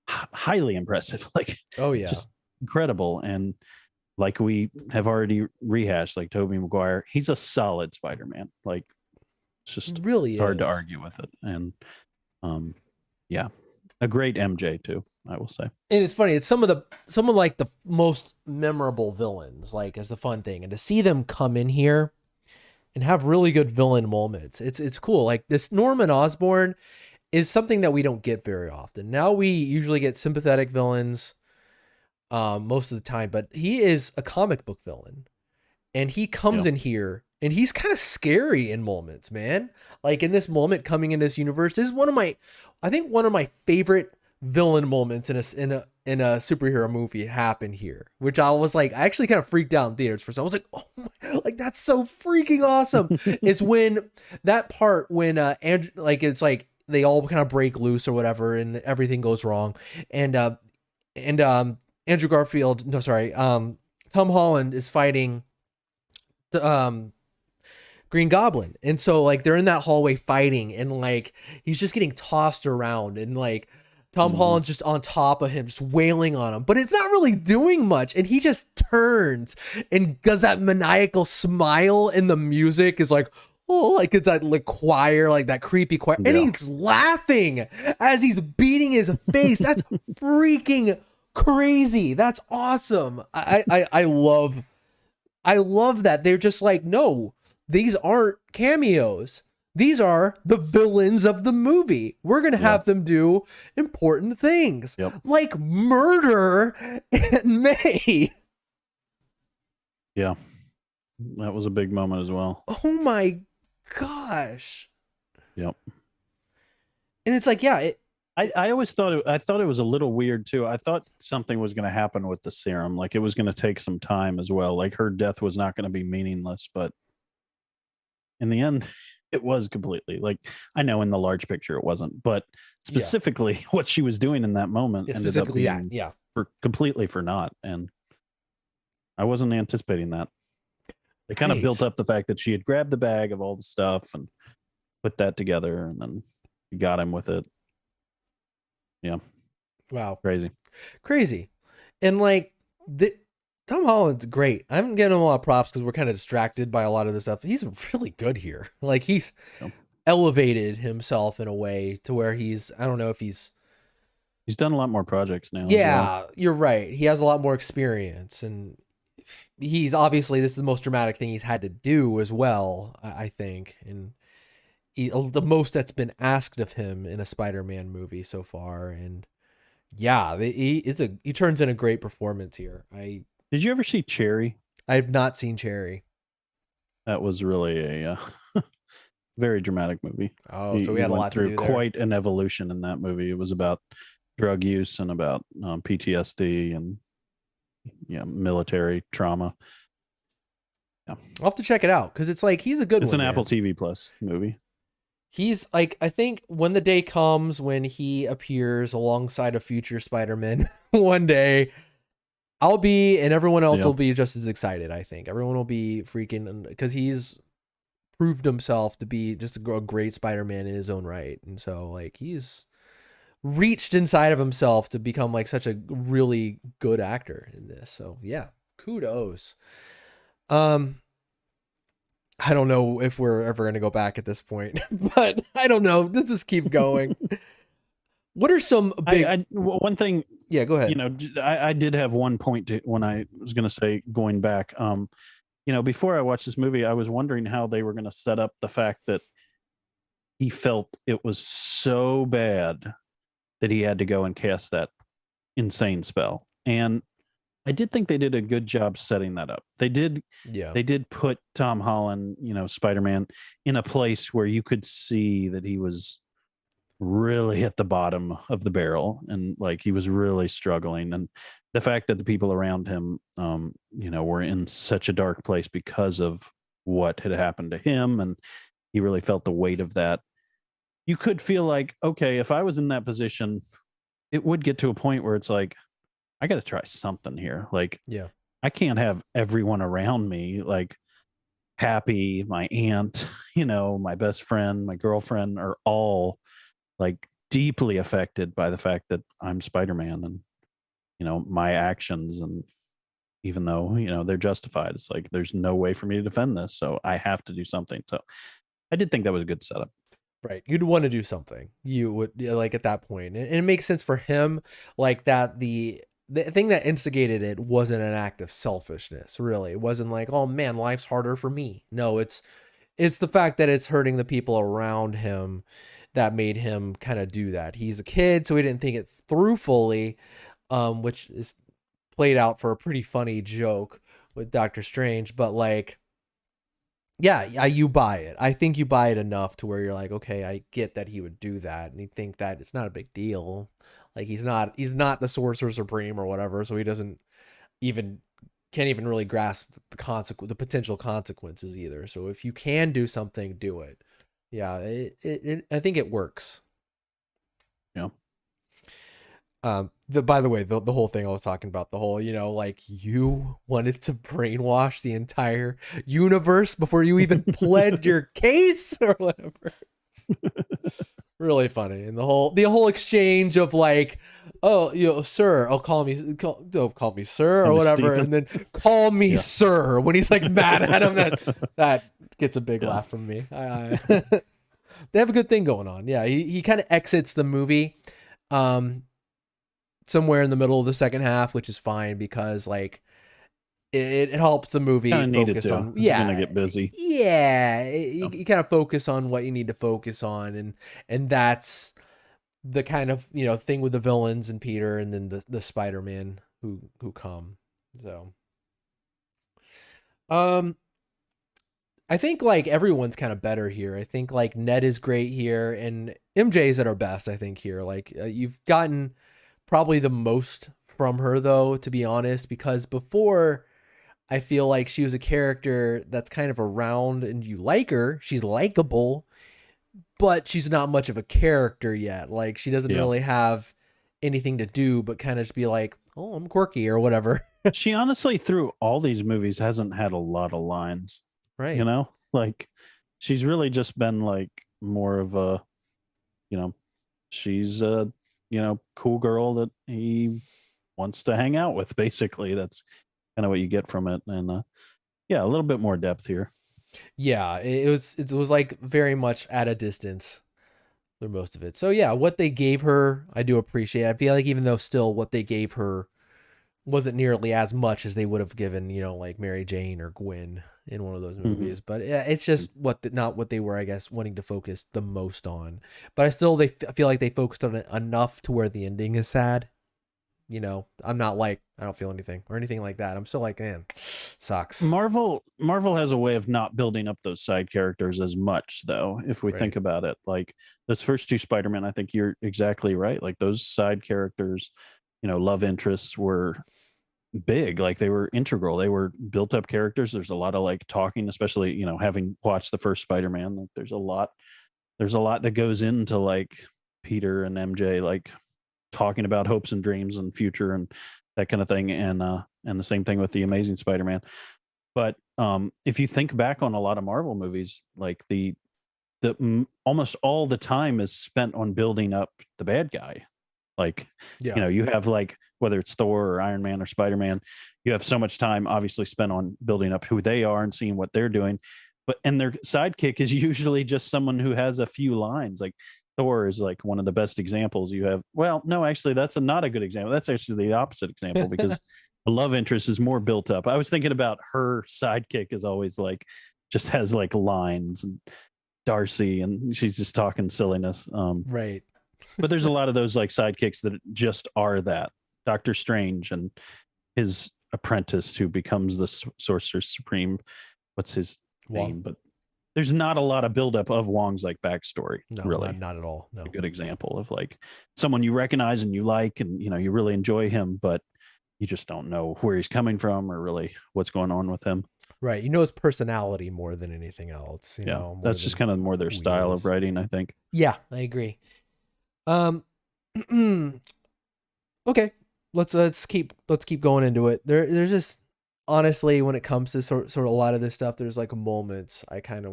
highly impressive. Like, just incredible. And like we have already rehashed, like Tobey Maguire, he's a solid Spider-Man. Like, it's just really hard to argue with it. And a great MJ too, I will say. And it's funny, it's some of like the most memorable villains, like, as the fun thing. And to see them come in here and have really good villain moments, it's cool. Like, this Norman Osborn is something that we don't get very often. Now we usually get sympathetic villains most of the time, but he is a comic book villain, and he comes in here and he's kind of scary in moments, man. Like, in this moment coming in this universe, this is one of my favorite villain moments in a superhero movie happened here, which I was like, I actually kind of freaked out in theaters for some. I was like, oh my, like, that's so freaking awesome. It's when that part when Andrew, like, it's like they all kind of break loose or whatever, and everything goes wrong, and Andrew Garfield, no, sorry, Tom Holland is fighting the Green Goblin. And so, like, they're in that hallway fighting, and like, he's just getting tossed around, and like, Tom Holland's just on top of him, just wailing on him, but it's not really doing much. And he just turns and does that maniacal smile, and the music is like, oh, like it's that like choir, like that creepy choir. And he's laughing as he's beating his face. That's freaking crazy. That's awesome. I love that. They're just like, no, these aren't cameos. These are the villains of the movie. We're going to have them do important things like murder Aunt May. Yeah. That was a big moment as well. Oh my gosh. Yep. And it's like, yeah, I always thought it was a little weird too. I thought something was going to happen with the serum. Like it was going to take some time as well. Like her death was not going to be meaningless, but in the end, it was completely, like, I know in the large picture it wasn't, but specifically what she was doing in that moment ended up being completely for naught. And I wasn't anticipating that. They kind of built up the fact that she had grabbed the bag of all the stuff and put that together, and then he got him with it. Yeah. Wow. Crazy. And like Tom Holland's great. I'm giving him a lot of props because we're kind of distracted by a lot of this stuff. He's really good here. Like he's elevated himself in a way to where I don't know if he's done a lot more projects now. Yeah, you're right. He has a lot more experience, and he's obviously, this is the most dramatic thing he's had to do as well, I think. And the most that's been asked of him in a Spider-Man movie so far. And yeah, he turns in a great performance here. Did you ever see Cherry? I have not seen Cherry. That was really a very dramatic movie. Oh, so we had a lot to do there. Quite an evolution in that movie. It was about drug use and about PTSD and military trauma. Yeah, I'll have to check it out because it's like he's a good one. It's an Apple TV Plus movie. He's like, I think when the day comes when he appears alongside a future Spider-Man one day, I'll be, and everyone else will be just as excited. I think everyone will be freaking, because he's proved himself to be just a great Spider-Man in his own right. And so like he's reached inside of himself to become like such a really good actor in this. So yeah, kudos. I don't know if we're ever going to go back at this point, but I don't know. Let's just keep going. What are some big... one thing? Yeah, go ahead. I did have one point when I was going to say going back. Before I watched this movie, I was wondering how they were going to set up the fact that he felt it was so bad that he had to go and cast that insane spell. And I did think they did a good job setting that up. They did put Tom Holland, Spider-Man, in a place where you could see that he was really at the bottom of the barrel and like he was really struggling. And the fact that the people around him, were in such a dark place because of what had happened to him, and he really felt the weight of that. You could feel like, okay, if I was in that position, it would get to a point where it's like, I got to try something here. Like, I can't have everyone around me like happy. My aunt, my best friend, my girlfriend are all like deeply affected by the fact that I'm Spider-Man and, my actions. And even though, they're justified, it's like, there's no way for me to defend this. So I have to do something. So I did think that was a good setup. Right. You'd want to do something. You would, like, at that point. And it makes sense for him, like that the thing that instigated it wasn't an act of selfishness, really. It wasn't like, oh man, life's harder for me. No, it's the fact that it's hurting the people around him that made him kind of do that. He's a kid, so he didn't think it through fully, which is played out for a pretty funny joke with Doctor Strange. But like, yeah, you buy it. I think you buy it enough to where you're like, okay, I get that he would do that, and you think that it's not a big deal. Like he's not the Sorcerer Supreme or whatever, so he can't even really grasp the potential consequences either. So if you can do something, do it. Yeah, I think it works. Yeah. By the way, the whole thing I was talking about, the whole, like you wanted to brainwash the entire universe before you even pled your case or whatever. Really funny. And the whole exchange of like, oh, sir, call me sir or Call me whatever, Stephen. and then call me Yeah. sir when he's like mad at him. That gets a big Yeah. laugh from me. They have a good thing going on. Yeah, he kind of exits the movie um somewhere in the middle of the second half, which is fine because like it helps the movie Kind of needed focus to. on It's gonna get busy. you, So, you kind of focus on what you need to focus on, and that's the kind of thing with the villains and Peter, and then the Spider-Man who come. So um I think like everyone's kind of better here. I think like Ned is great here, and MJ's at her best. I think here, like you've gotten probably the most from her though, to be honest, because before I feel like she was a character that's kind of around and you like her. She's likable, but she's not much of a character yet. Like she doesn't yeah. really have anything to do but kind of just be like, "Oh, I'm quirky" or whatever. She honestly, through all these movies, hasn't had a lot of lines. You Right. know, like she's really just been like more of a, you know, she's a, cool girl that he wants to hang out with. Basically, that's kind of what you get from it. And yeah, a little bit more depth here. Yeah, it was like very much at a distance for most of it. So yeah, what they gave her, I do appreciate. I feel like even though still what they gave her wasn't nearly as much as they would have given, like Mary Jane or Gwen in one of those Hmm. movies. But yeah, it's just not what they were, I guess, wanting to focus the most on. But I feel like they focused on it enough to where the ending is sad. I'm not like I don't feel anything or anything like that. I'm still like, man, sucks. Marvel has a way of not building up those side characters as much, though. If we Right. think about it, like those first two Spider-Man, I think you're exactly right. Like those side characters, love interests were big. Like they were integral. They were built up characters. There's a lot of like talking, especially having watched the first Spider-Man. Like there's a lot. There's a lot that goes into like Peter and MJ like talking about hopes and dreams and future and that kind of thing. And the same thing with the Amazing Spider-Man. But if you think back on a lot of Marvel movies, like almost all the time is spent on building up the bad guy. Like, Yeah. you have like whether it's Thor or Iron Man or Spider-Man, you have so much time obviously spent on building up who they are and seeing what they're doing. And their sidekick is usually just someone who has a few lines. Like Thor is like one of the best examples you have. Well, no, actually, that's not a good example. That's actually the opposite example because the love interest is more built up. I was thinking about her sidekick is always like just has like lines and Darcy, and she's just talking silliness. Right. But there's a lot of those like sidekicks that just are that. Doctor Strange and his apprentice who becomes the Sorcerer Supreme. What's his Wong. name? But there's not a lot of buildup of Wong's like backstory. No, Really, not at all. No. a good example of like someone you recognize and you like, and you really enjoy him, but you just don't know where he's coming from or really what's going on with him. Right. His personality more than anything else, Yeah, more that's just than kind of more their who he style of is. writing, I think. Yeah, I agree. Um okay. Let's keep going into it. There's just honestly when it comes to sort of a lot of this stuff, there's like moments I kind of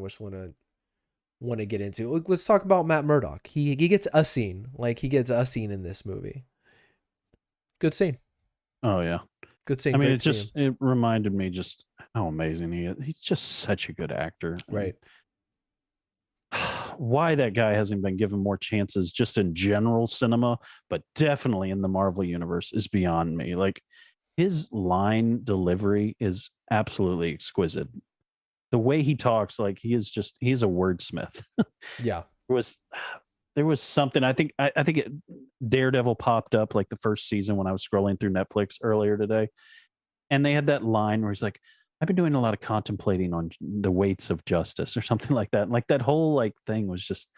want to get into. Let's talk about Matt Murdock. He gets a scene. Like he gets a scene in this movie. Good scene. Oh yeah. Good scene. I mean, Great scene. it reminded me just how amazing he is. He's just such a good actor. Right. Why that guy hasn't been given more chances just in general cinema, but definitely in the Marvel universe is beyond me. Like his line delivery is absolutely exquisite. The way he talks, like he's a wordsmith. Yeah. was there was something I think Daredevil popped up like the first season when I was scrolling through Netflix earlier today, and they had that line where he's like, I've been doing a lot of contemplating on the weights of justice or something like that. And like that whole like thing was just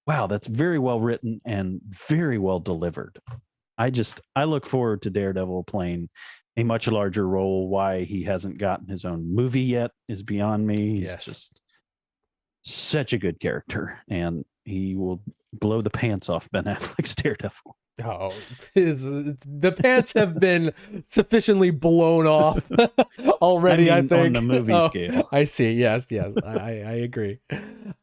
wow, that's very well written and very well delivered. I look forward to Daredevil playing a much larger role. Why he hasn't gotten his own movie yet is beyond me. He's Yes. just such a good character, and he will blow the pants off Ben Affleck's Daredevil. Oh, the pants have been sufficiently blown off already. I mean, think on the movie scale. I see. Yes, I agree.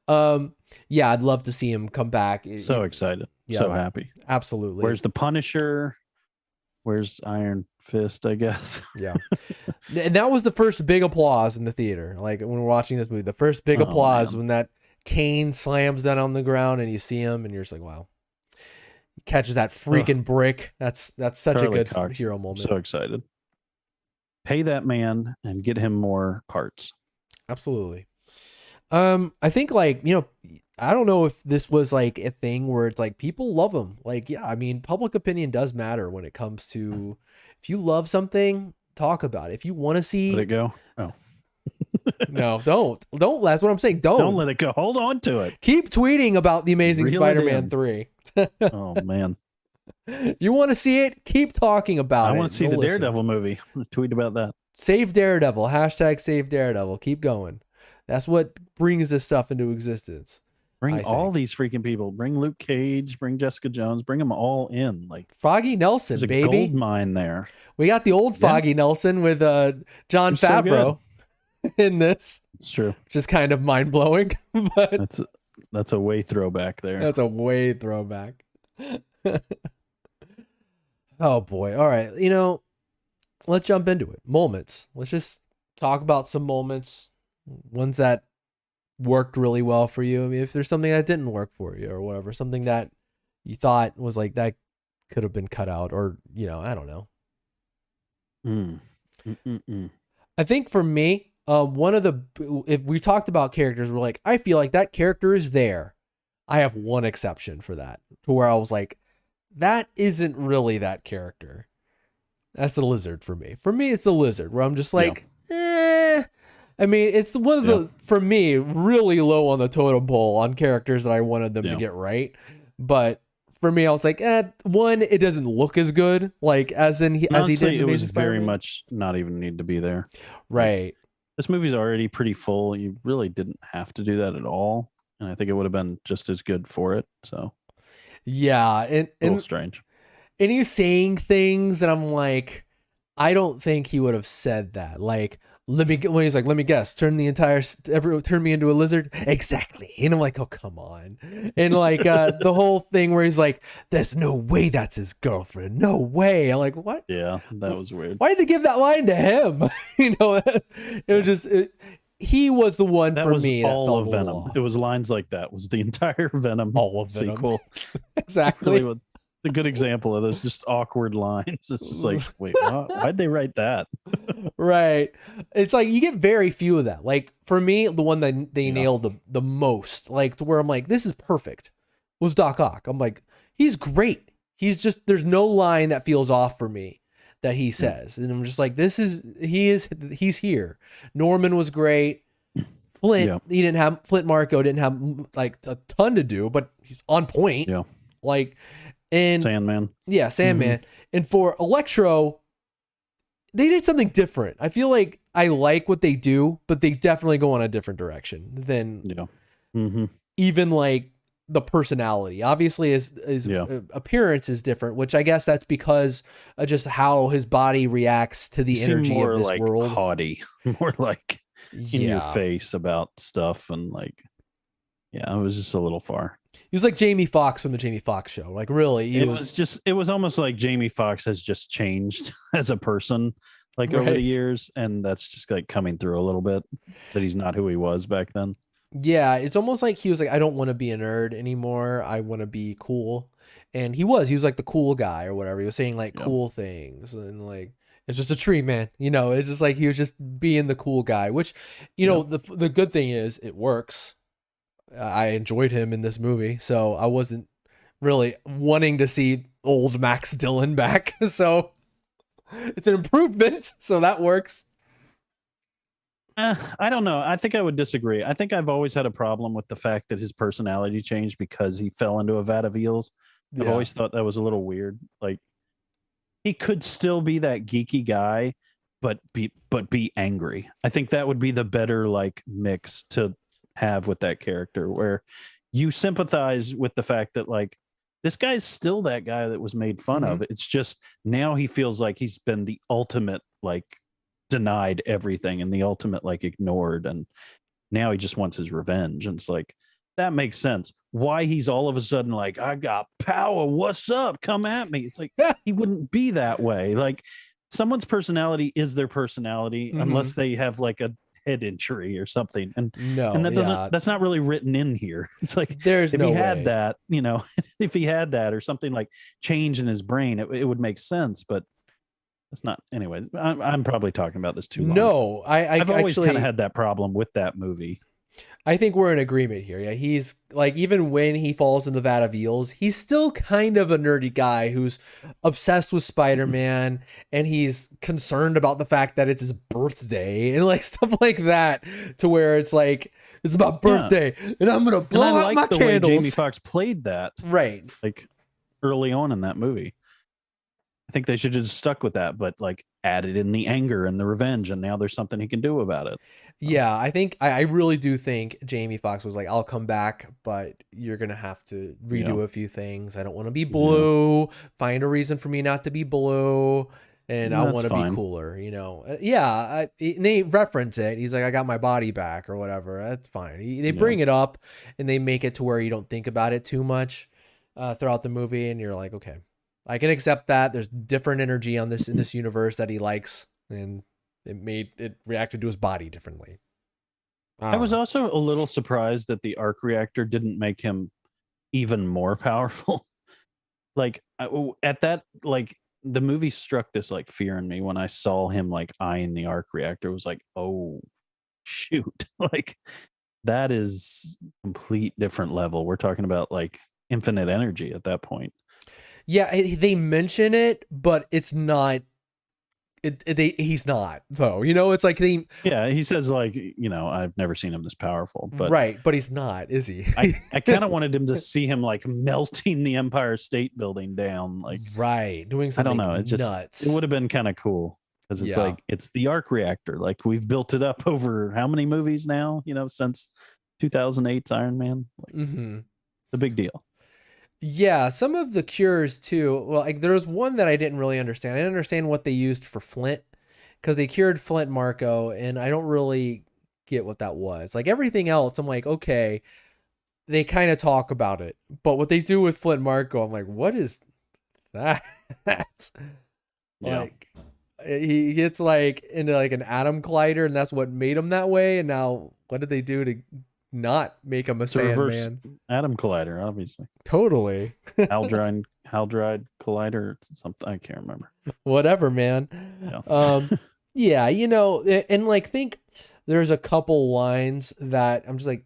Yeah, I'd love to see him come back. So excited. Yeah, So happy. absolutely. Where's the Punisher? Where's Iron Fist, I guess? Yeah. And that was the first big applause in the theater. Like when we're watching this movie, the first big applause when that cane slams down on the ground and you see him and you're just like, wow. He catches that freaking brick. That's such Charlie a good Cox. hero moment. So excited. Pay that man and get him more parts. Absolutely. I think like, you know, I don't know if this was like a thing where it's like people love him. Like, yeah, I mean, public opinion does matter when it comes to if you love something, talk about it. If you want to see Let it go. Oh. No, don't. That's what I'm saying. Don't let it go. Hold on to it. Keep tweeting about the Amazing Reel it Spider-Man in. 3. Oh man. You want to see it? Keep talking about it. I want to see the Daredevil movie. Tweet about that. Save Daredevil. Hashtag Save Daredevil. Keep going. That's what brings this stuff into existence. Bring all these freaking people. Bring Luke Cage. Bring Jessica Jones. Bring them all in. Like Foggy Nelson, there's a baby. gold mine there. We got the old Foggy Nelson with John Favreau in this. It's true. Which is kind of mind blowing, but that's a way throwback there. That's a way throwback. Oh boy. All right. You know, let's jump into it. Moments. Let's just talk about some moments. Ones that worked really well for you. I mean, if there's something that didn't work for you or whatever, something that you thought was like that could have been cut out, or, you know, I don't know. I think for me, one of the, if we talked about characters, we're like, I feel like that character is there. I have one exception for that, to where I was like, that isn't really that character. That's the Lizard for me. For me, it's the Lizard, where I'm just like, I mean, it's one of the, for me, really low on the totem pole on characters that I wanted them to get right. But for me, I was like, one, it doesn't look as good, like as in as he did. It was very much not even need to be there. Right. Like, this movie's already pretty full. You really didn't have to do that at all, and I think it would have been just as good for it. So, yeah, and a little strange. And he's saying things, and I'm like, I don't think he would have said that. Like, when he's like, let me guess, turn me into a lizard. Exactly. And I'm like, oh, come on. And like, the whole thing where he's like, there's no way that's his girlfriend. No way. I'm like, what? Yeah, that was weird. Why did they give that line to him? You know, it was just, he was the one that for was me. All that of Venom. off. It was lines like that. Was the entire Venom all of Venom sequel. Exactly. Really, a good example of those just awkward lines. It's just like, wait, why'd they write that? Right. It's like you get very few of that. Like for me, the one that they nailed the most, like to where I'm like, this is perfect, was Doc Ock. I'm like, he's great. He's just, there's no line that feels off for me that he says. And I'm just like, he's here. Norman was great. Flint Marco didn't have like a ton to do, but he's on point. Yeah. Like, and Sandman. Yeah, Sandman. And for Electro, they did something different. I feel like I like what they do, but they definitely go on a different direction than even like the personality. Obviously, his appearance is different, which I guess that's because of just how his body reacts to the energy of this like world. Haughty, more like in your face about stuff, and like, it was just a little far. He was like Jamie Foxx from the Jamie Foxx show. Like, really, it was almost like Jamie Foxx has just changed as a person, like over the years, and that's just like coming through a little bit, that he's not who he was back then. Yeah, it's almost like he was like, I don't want to be a nerd anymore. I want to be cool. And he was like the cool guy or whatever. He was saying like cool things, and like, it's just a tree, man. You know, it's just like he was just being the cool guy, which, you know, the good thing is it works. I enjoyed him in this movie, so I wasn't really wanting to see old Max Dillon back. So it's an improvement, so that works. I don't know. I think I would disagree. I think I've always had a problem with the fact that his personality changed because he fell into a vat of eels. I've always thought that was a little weird. Like, he could still be that geeky guy, but be angry. I think that would be the better like mix to have with that character, where you sympathize with the fact that like this guy's still that guy that was made fun of. It's just now he feels like he's been the ultimate like denied everything and the ultimate like ignored, and now he just wants his revenge. And it's like, that makes sense. Why he's all of a sudden like, I got power. What's up? Come at me. It's like he wouldn't be that way. Like someone's personality is their personality unless they have like a head injury or something. And No, yeah, that's not really written in here. It's like there's if he no had way. that, if he had that or something like change in his brain, it would make sense. But it's not. Anyway, I'm probably talking about this too long. No, I I've always kind of actually, had that problem with that movie. I think we're in agreement here. Yeah, he's like, even when he falls in the vat of eels, he's still kind of a nerdy guy who's obsessed with Spider-Man, and he's concerned about the fact that it's his birthday and like stuff like that, to where it's like, it's my Yeah. birthday and I'm gonna And blow I out like my the way candles. Jamie Foxx played that, Right. like early on in that movie. I think they should have just stuck with that, but like added in the anger and the revenge, and now there's something he can do about it. Yeah, I think I really do think Jamie Foxx was like, I'll come back, but you're gonna have to redo Yeah. a few things. I don't want to be blue. Find a reason for me not to be blue, and I That's want to be fine. cooler. Yeah. And they reference it. He's like, I got my body back or whatever. That's fine. They bring it up, and they make it to where you don't think about it too much throughout the movie, and you're like, okay, I can accept that. There's different energy on this in this universe that he likes, and it reacted to his body differently. I was know. also a little surprised that the arc reactor didn't make him even more powerful. Like at that, like the movie struck this like fear in me when I saw him like eyeing the arc reactor. It was like, oh shoot, like that is complete different level. We're talking about like infinite energy at that point. Yeah, they mention it, but it's not. He's not though. It's like they. Yeah, he says like, I've never seen him this powerful, but Right, but he's not, is he? I kind of wanted him to see him like melting the Empire State Building down, like right, doing I something don't know, nuts. it would have been kind of cool because it's like it's the arc reactor, like we've built it up over how many movies now, since 2008's Iron Man, like the big deal. Yeah, some of the cures too. Well, like there was one that I didn't really understand. I didn't understand what they used for Flint, because they cured Flint Marco, and I don't really get what that was. Like everything else, I'm like, okay, they kind of talk about it, but what they do with Flint Marco, I'm like, what is that? Yeah. Like he gets like into like an atom collider, and that's what made him that way. And now what did they do to not make him a It's a reverse Sandman? atom collider, obviously. Totally. Haldride collider, something I can't remember. Whatever, man. Yeah. Yeah, and like think there's a couple lines that I'm just like,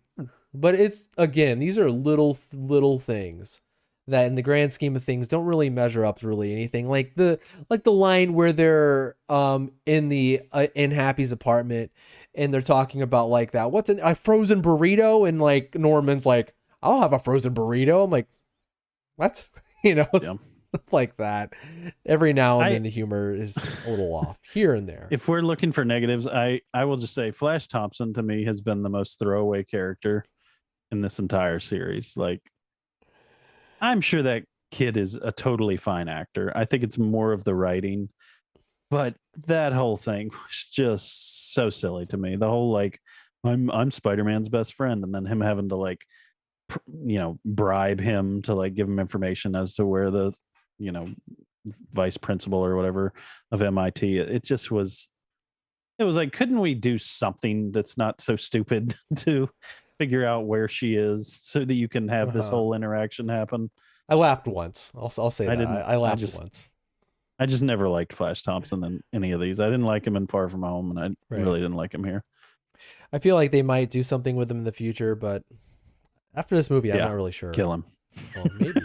but it's, again, these are little things that in the grand scheme of things don't really measure up to really anything. Like the line where they're in Happy's apartment, and they're talking about like that, what's a frozen burrito, and like Norman's like, I'll have a frozen burrito. I'm like, what? Stuff like that. Every now and then the humor is a little off here and there. If we're looking for negatives, I will just say Flash Thompson to me has been the most throwaway character in this entire series. Like, I'm sure that kid is a totally fine actor. I think it's more of the writing, but that whole thing was just so silly to me. The whole like, I'm Spider-Man's best friend, and then him having to like, bribe him to like give him information as to where the, vice principal or whatever of MIT. It was like, couldn't we do something that's not so stupid to figure out where she is so that you can have this whole interaction happen? I laughed once. I'll say that. I laughed once. I just never liked Flash Thompson in any of these. I didn't like him in Far From Home, and I really didn't like him here. I feel like they might do something with him in the future, but after this movie, I'm not really sure. Kill him. Well, maybe.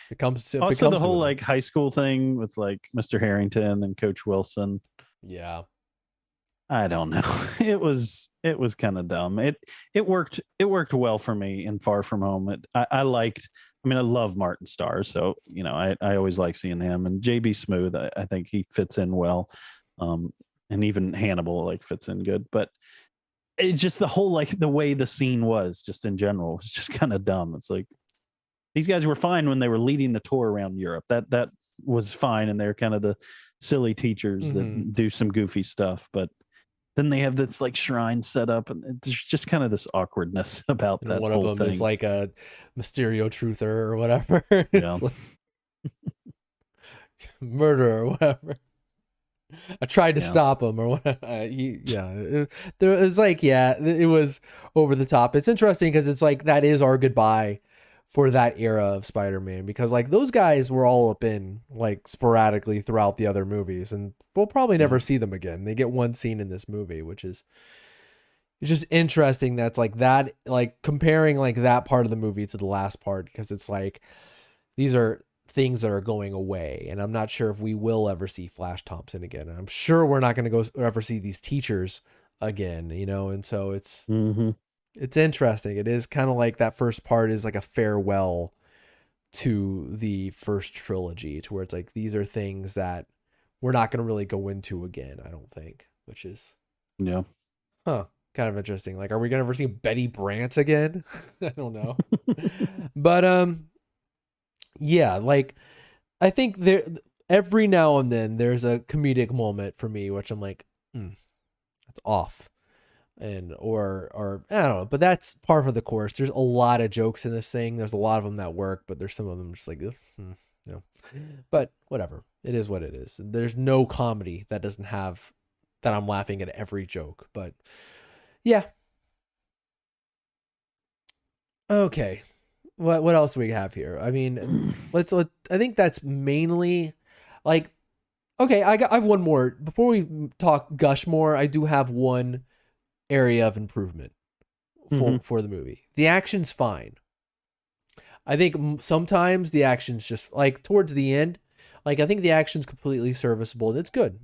It comes to the whole like high school thing with like Mr. Harrington and Coach Wilson. Yeah. I don't know. It was kind of dumb. It worked well for me in Far From Home. I love Martin Starr, so I always like seeing him, and JB Smoove. I think he fits in well, and even Hannibal like fits in good. But it's just the whole like the way the scene was just in general was just kind of dumb. It's like these guys were fine when they were leading the tour around Europe. That was fine, and they're kind of the silly teachers that do some goofy stuff, but then they have this like shrine set up, and there's just kind of this awkwardness about And that one of whole them is thing. like a Mysterio truther or whatever. Yeah. It's like murder or whatever. I tried to Yeah. stop him or whatever. There was like, yeah, it was over the top. It's interesting because it's like that is our goodbye for that era of Spider-Man, because like those guys were all up in like sporadically throughout the other movies, and we'll probably Yeah. never see them again. They get one scene in this movie, which is it's just interesting. That's like that, like comparing like that part of the movie to the last part, because it's like these are things that are going away, and I'm not sure if we will ever see Flash Thompson again. And I'm sure we're not going to go ever see these teachers again, you know. And so Hmm. it's interesting. It is kind of like that first part is like a farewell to the first trilogy, to where it's like these are things that we're not going to really go into again, I don't think, which is Yeah. kind of interesting. Like, are we going to ever see Betty Brant again? I don't know. But yeah, like I think there every now and then there's a comedic moment for me which I'm like, that's off. And or I don't know, but that's par for the course. There's a lot of jokes in this thing. There's a lot of them that work, but there's some of them just like, no. But whatever. It is what it is. There's no comedy that doesn't have that I'm laughing at every joke. But yeah. Okay. What else do we have here? I mean, I think that's mainly like okay, I've one more. Before we talk gush more, I do have one area of improvement Hmm. for the movie. The action's fine. I think sometimes the action's just like towards the end, like I think the action's completely serviceable and it's good.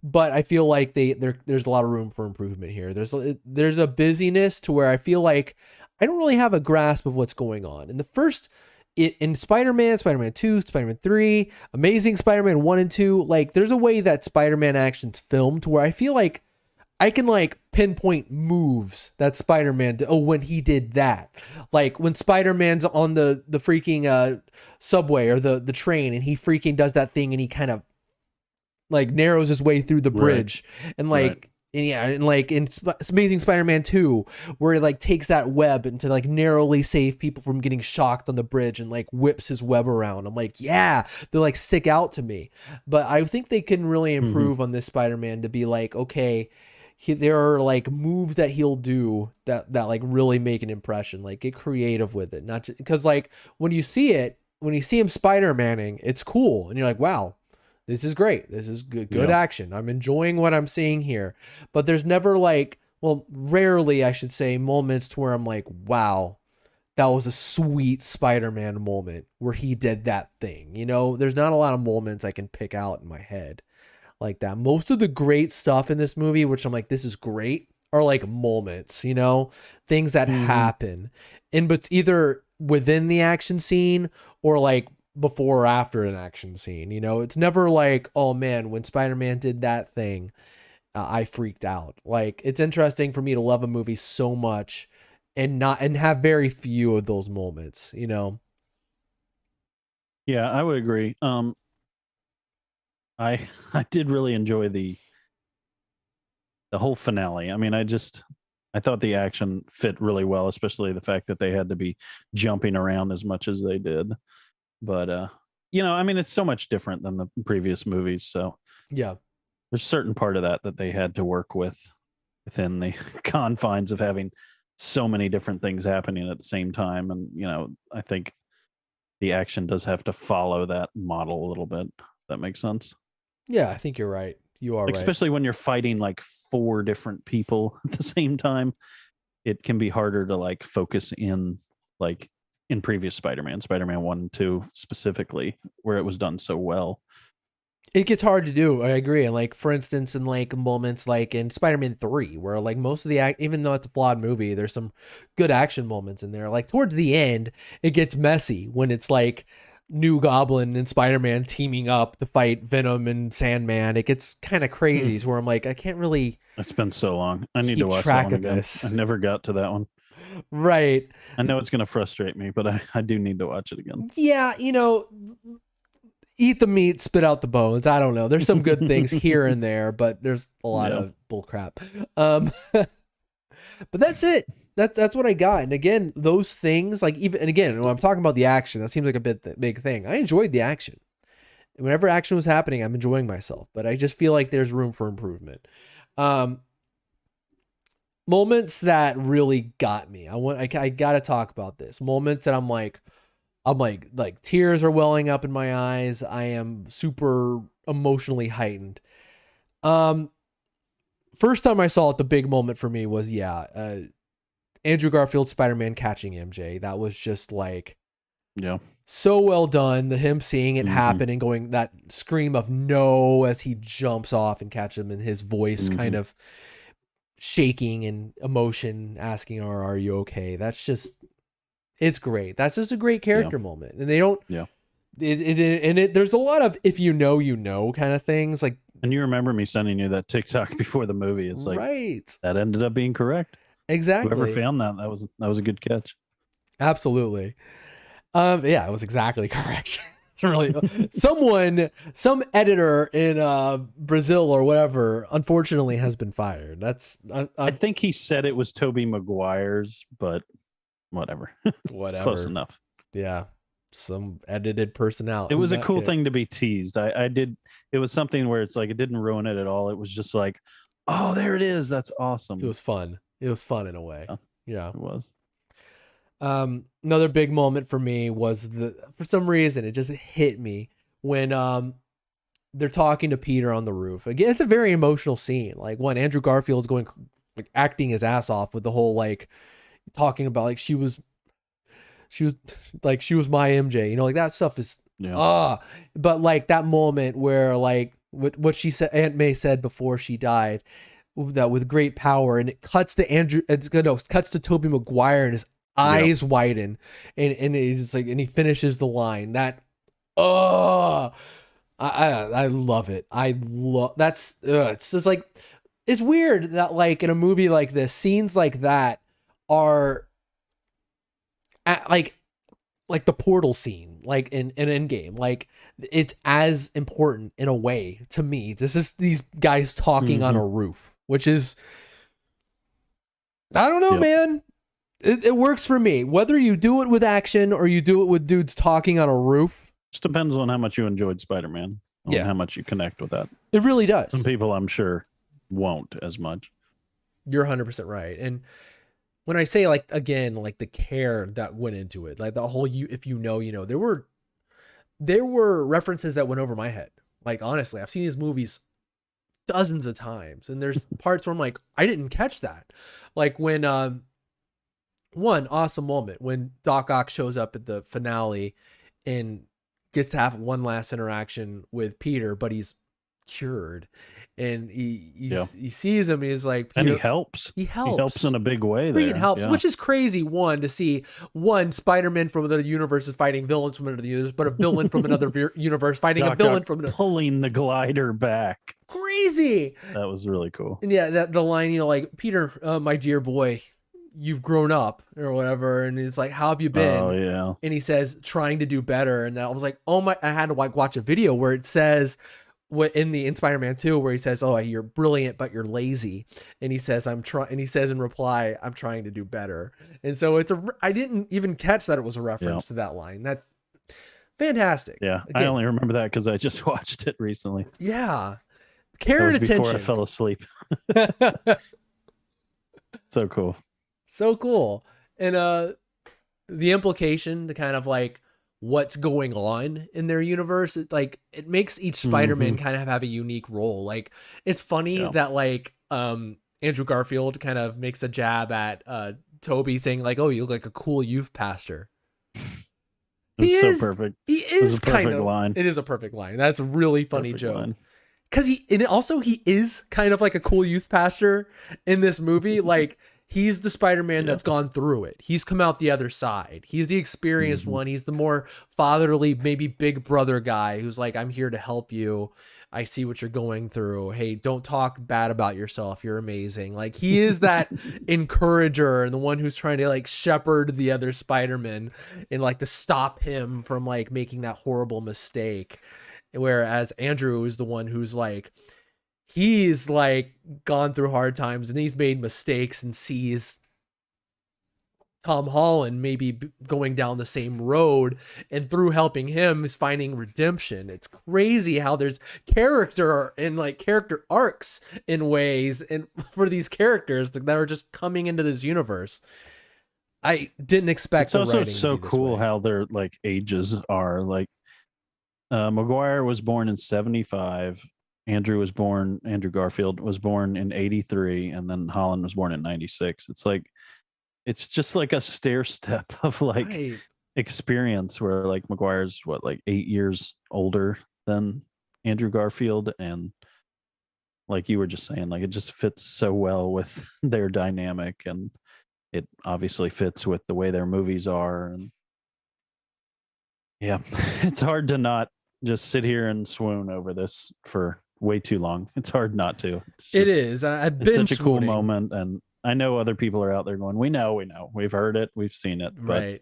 But I feel like there's a lot of room for improvement here. There's a busyness to where I feel like I don't really have a grasp of what's going on. In the first in Spider-Man, Spider-Man 2, Spider-Man 3, Amazing Spider-Man 1 and 2, like there's a way that Spider-Man action's filmed to where I feel like I can like pinpoint moves that Spider-Man did. Oh, when he did that. Like when Spider-Man's on the freaking subway or the train and he freaking does that thing and he kind of like narrows his way through the Right. bridge and Right. like and yeah, and like in Amazing Spider-Man 2, where he like takes that web and to like narrowly save people from getting shocked on the bridge and like whips his web around. I'm like, yeah, they like stick out to me. But I think they can really Hmm. improve on this Spider-Man to be like, okay, there are like moves that he'll do that like really make an impression. Like get creative with it, not just because like when you see it, when you see him Spider-Manning, it's cool, and you're like, wow, this is great. This is good Yeah. action. I'm enjoying what I'm seeing here. But there's never like, well, rarely I should say, moments to where I'm like, wow, that was a sweet Spider-Man moment where he did that thing. You know, there's not a lot of moments I can pick out in my head like that. Most of the great stuff in this movie, which I'm like, this is great, are like moments, you know, things that Hmm. happen but either within the action scene or like before or after an action scene. You know, it's never like, oh man, when Spider-Man did that thing, I freaked out. Like it's interesting for me to love a movie so much and have very few of those moments, you know. Yeah, I would agree. I I did really enjoy the whole finale. I mean, I thought the action fit really well, especially the fact that they had to be jumping around as much as they did. But I mean, it's so much different than the previous movies, so Yeah. there's a certain part of that they had to work with within the confines of having so many different things happening at the same time. And I think the action does have to follow that model a little bit. That makes sense. Yeah, I think you're right. You are Like, right. especially when you're fighting like four different people at the same time, it can be harder to like focus in, like in previous Spider-Man 1 and 2 specifically, where it was done so well. It gets hard to do. I agree. And like, for instance, in like moments like in Spider-Man 3, where like most of the act, even though it's a flawed movie, there's some good action moments in there. Like towards the end, it gets messy when it's like New Goblin and Spider-Man teaming up to fight Venom and Sandman. It gets kind of Hmm. crazy. So where I'm like, I can't really It's been so long. I need to keep watch that track one of again. this. I never got to that one. Right. I know it's going to frustrate me, but I do need to watch it again. Yeah, you know, eat the meat, spit out the bones. I don't know. There's some good things here and there, but there's a lot of bull crap. But that's it. That's what I got. And again, those things, like, even, and again, when I'm talking about the action, that seems like a big thing. I enjoyed the action. Whenever action was happening, I'm enjoying myself, but I just feel like there's room for improvement. Moments that really got me. I got to talk about this. Moments that I'm like tears are welling up in my eyes. I am super emotionally heightened. First time I saw it, the big moment for me was, Andrew Garfield's Spider-Man catching MJ. That was just like, so well done. Him seeing it happen and going that scream of no as he jumps off and catch him, and his voice kind of shaking in emotion, asking, "Are you okay?" That's just, it's great. That's just a great character moment, and they don't. There's a lot of if you know kind of things like. And you remember me sending you that TikTok before the movie. It's like, right. That ended up being correct. Exactly. Whoever found that was a good catch. Absolutely. It was exactly correct. It's really some editor in Brazil or whatever, unfortunately, has been fired. I think he said it was Tobey Maguire's, but whatever. Close enough. Yeah. Some edited personality. It was a cool thing to be teased. It was something where it's like, it didn't ruin it at all. It was just like, oh, there it is. That's awesome. It was fun. It was fun in a way. Yeah. It was. Another big moment for me was for some reason, it just hit me when, they're talking to Peter on the roof. Again, it's a very emotional scene. Like, Andrew Garfield's going, like, acting his ass off with the whole, like, talking about, like, she was my MJ, like, that stuff is, but like that moment where, like, what she said, Aunt May said before she died, that with great power, and it cuts to cuts to Tobey Maguire and his eyes widen, and it's like, and he finishes the line that, I love it. I love it's just like, it's weird that, like, in a movie like this, scenes like that are like the portal scene, like in Endgame, like, it's as important in a way to me. This is these guys talking on a roof, which is, I don't know, man. It works for me. Whether you do it with action or you do it with dudes talking on a roof. Just depends on how much you enjoyed Spider-Man. How much you connect with that. It really does. Some people, I'm sure, won't as much. You're 100% right. And when I say, like, again, like, the care that went into it, like, the whole, if you know, there were references that went over my head. Like, honestly, I've seen these movies dozens of times, and there's parts where I'm like, I didn't catch that. Like, when, one awesome moment when Doc Ock shows up at the finale and gets to have one last interaction with Peter, but he's cured. And he sees him and he's like, and he helps. He helps in a big way there. It helps, which is crazy. To see Spider-Man from another universe is fighting villains from another universe, but a villain from another universe fighting a villain from another. Pulling the glider back. Crazy. That was really cool. And the line, like, Peter, my dear boy, you've grown up or whatever. And he's like, how have you been? Oh yeah. And he says, trying to do better. And I was like, oh my, I had to, like, watch a video where it says, in Spider-Man 2, where he says, oh, you're brilliant, but you're lazy. And he says, and he says in reply, I'm trying to do better. And so I didn't even catch that it was a reference to that line. That fantastic. Yeah. Again, I only remember that because I just watched it recently. Yeah. Care and attention. Before I fell asleep. So cool. So cool. And the implication to kind of, like, what's going on in their universe, it makes each Spider-Man kind of have a unique role. Like, it's funny that, like, Andrew Garfield kind of makes a jab at Toby, saying, like, oh, you look like a cool youth pastor. It's so perfect. He is kind of line. It is a perfect line. That's a really funny joke. Because he is kind of like a cool youth pastor in this movie. Like, he's the Spider-Man that's gone through it. He's come out the other side. He's the experienced one. He's the more fatherly, maybe big brother guy who's like, I'm here to help you. I see what you're going through. Hey, don't talk bad about yourself. You're amazing. Like, he is that encourager and the one who's trying to, like, shepherd the other Spider-Man and, like, to stop him from, like, making that horrible mistake. whereas Andrew is the one who's like, he's like gone through hard times and he's made mistakes and sees Tom Holland maybe going down the same road, and through helping him is finding redemption. It's crazy how there's character and like character arcs in ways and for these characters that are just coming into this universe. I didn't expect It's the also writing so to be this cool way. how their like ages are. Like Maguire was born in 75. Andrew Garfield was born in 83, and then Holland was born in 96. It's like, it's just like a stair step of like Right. experience where like Maguire's what, like 8 years older than Andrew Garfield. And like you were just saying, like it just fits so well with their dynamic, and it obviously fits with the way their movies are. And yeah, it's hard to not just sit here and swoon over this for way too long. It's hard not to. It is. I've It's been such a cool swooning. moment, and I know other people are out there going, we know, we've heard it, we've seen it, but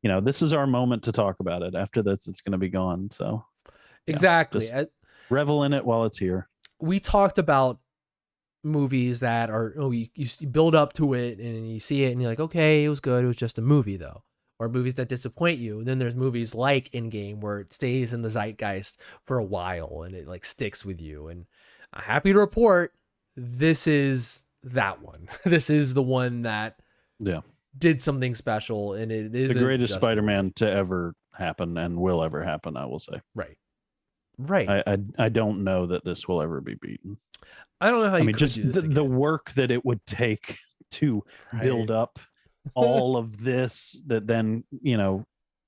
Right. this is our moment to talk about it. After this, it's going to be gone. So yeah, Exactly. just revel in it while it's here. We talked about movies that are, you build up to it and you see it and you're like, okay, it was good. It was just a movie though. Or movies that disappoint you. Then there's movies like Endgame where it stays in the zeitgeist for a while and it like sticks with you. And I'm happy to report this is that one. This is the one that did something special, and it is the greatest Spider-Man to ever happen and will ever happen, I will say. Right. I don't know that this will ever be beaten. I don't know how you could just do this the work that it would take to build up all of this, that then,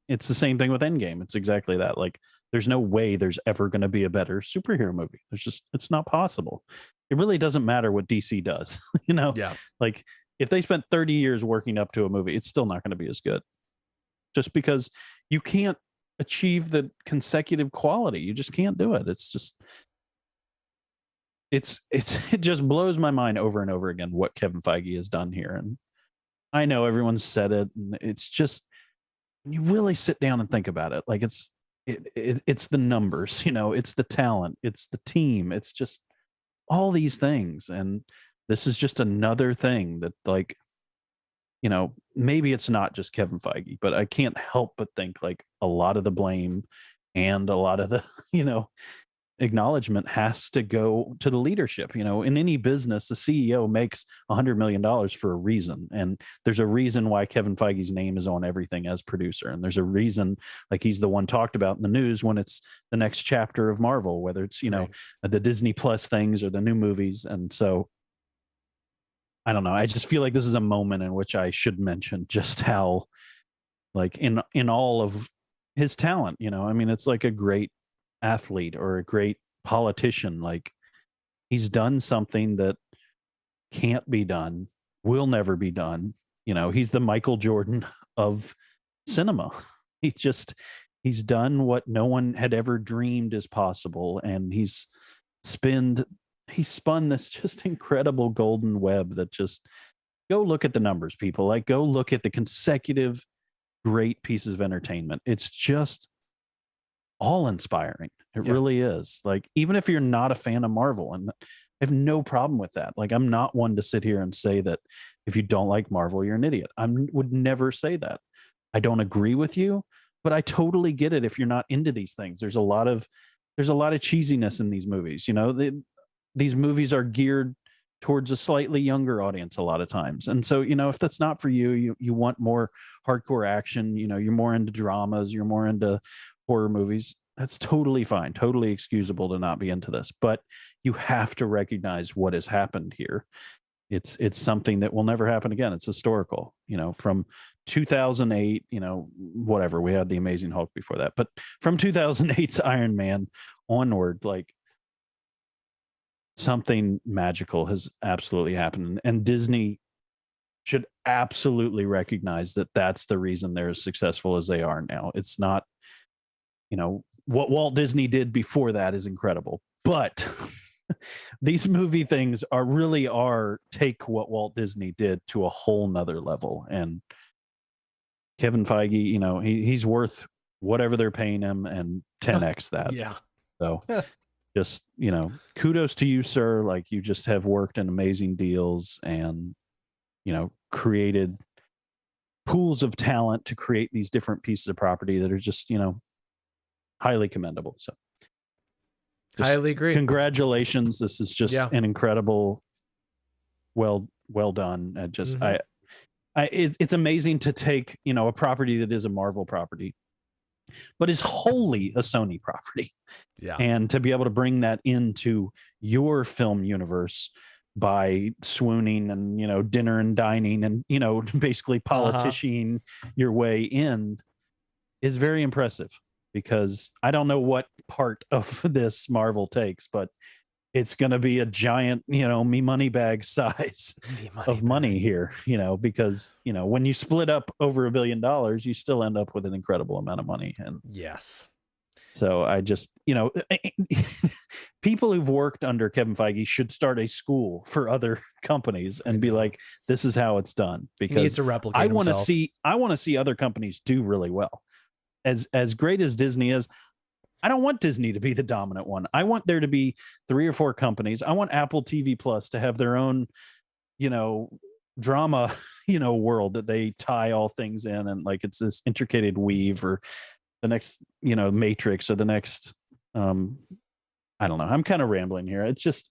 it's the same thing with Endgame. It's exactly that. Like, there's no way there's ever going to be a better superhero movie. It's not possible. It really doesn't matter what DC does, Yeah. Like, if they spent 30 years working up to a movie, it's still not going to be as good. Just because you can't achieve the consecutive quality. You just can't do it. It's just, it just blows my mind over and over again what Kevin Feige has done here. And I know everyone's said it, and it's just, when you really sit down and think about it, like it's the numbers, it's the talent, it's the team, it's just all these things. And this is just another thing that, like, maybe it's not just Kevin Feige, but I can't help but think like a lot of the blame and a lot of the, acknowledgement has to go to the leadership. In any business, the CEO makes $100 million for a reason. And there's a reason why Kevin Feige's name is on everything as producer. And there's a reason, like, he's the one talked about in the news when it's the next chapter of Marvel, whether it's, the Disney Plus things or the new movies. And so I don't know. I just feel like this is a moment in which I should mention just how, like, in all of his talent, it's like a great athlete or a great politician. Like, he's done something that can't be done, will never be done. He's the Michael Jordan of cinema. He's done what no one had ever dreamed is possible, and he's spun this just incredible golden web that just, go look at the numbers, people. Like, go look at the consecutive great pieces of entertainment. It's just all inspiring. It really is. Like, even if you're not a fan of Marvel, and I have no problem with that. Like, I'm not one to sit here and say that if you don't like Marvel, you're an idiot. I would never say that. I don't agree with you, but I totally get it if you're not into these things. There's a lot of cheesiness in these movies. These movies are geared towards a slightly younger audience a lot of times. And so, if that's not for you, you want more hardcore action, you're more into dramas, you're more into horror movies, that's totally fine, totally excusable to not be into this. But you have to recognize what has happened here. It's something that will never happen again. It's historical, from 2008, whatever, we had the Amazing Hulk before that, but from 2008's Iron Man onward, like, something magical has absolutely happened. And Disney should absolutely recognize that that's the reason they're as successful as they are now. It's not, what Walt Disney did before that is incredible, but these movie things are take what Walt Disney did to a whole nother level. And Kevin Feige, he's worth whatever they're paying him and 10x that. Yeah. So just, kudos to you, sir. Like, you just have worked in amazing deals and, created pools of talent to create these different pieces of property that are just, highly commendable. So Highly agree. Congratulations. This is just Yeah. an incredible, well done. It's amazing to take, a property that is a Marvel property, but is wholly a Sony property. Yeah. And to be able to bring that into your film universe by swooning and, dinner and dining and, basically politicianing your way in is very impressive, because I don't know what part of this Marvel takes, but it's going to be a giant, me money bag size of money here, because, when you split up over $1 billion, you still end up with an incredible amount of money. And yes. So I just, people who've worked under Kevin Feige should start a school for other companies and be like, this is how it's done, because he needs to replicate himself. I want to see other companies do really well. As great as Disney is, I don't want Disney to be the dominant one. I want there to be 3 or 4 companies. I want Apple TV Plus to have their own, drama, world that they tie all things in, and like it's this intricate weave, or the next, Matrix, or the next, I don't know. I'm kind of rambling here. It's just,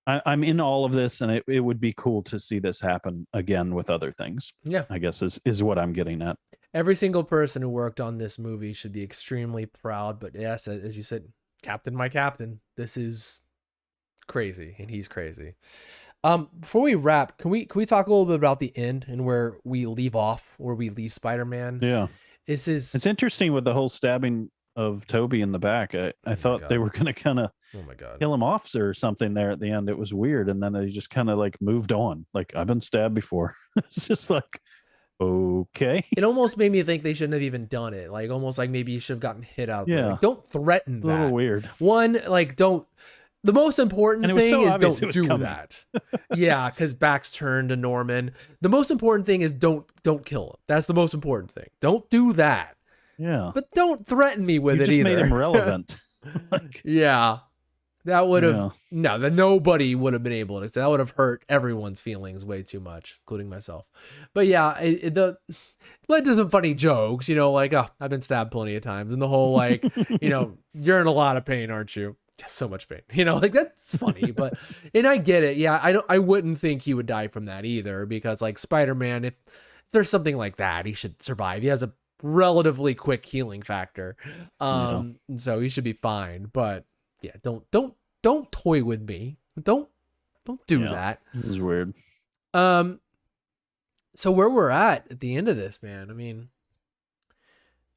I'm in all of this, and it would be cool to see this happen again with other things. Yeah, I guess is what I'm getting at. Every single person who worked on this movie should be extremely proud. But yes, as you said, Captain, my captain, this is crazy, and he's crazy. Before we wrap, can we talk a little bit about the end and where we leave off, where we leave Spider-Man? Yeah, it's interesting with the whole stabbing of Toby in the back. I thought they were going to kind of kill him off or something there at the end. It was weird, and then they just kind of like moved on. Like, I've been stabbed before. It's just like, okay. It almost made me think they shouldn't have even done it. Like, almost like maybe you should have gotten hit out of the way. Like, don't threaten that. A little weird. One, like, don't. The most important thing is don't do that. Yeah, because back's turned to Norman. The most important thing is don't kill him. That's the most important thing. Don't do that. Yeah. But don't threaten me with it either. You just made him relevant. Yeah. That would have that nobody would have been able to. That would have hurt everyone's feelings way too much, including myself. But yeah, it led to some funny jokes, like, oh, I've been stabbed plenty of times, and the whole like, you're in a lot of pain, aren't you? Just so much pain, like, that's funny. But and I get it. Yeah, I wouldn't think he would die from that either, because like Spider-Man, if there's something like that, he should survive. He has a relatively quick healing factor, so he should be fine. But yeah, don't toy with me. Don't do that. It was weird. So where we're at the end of this, man, I mean,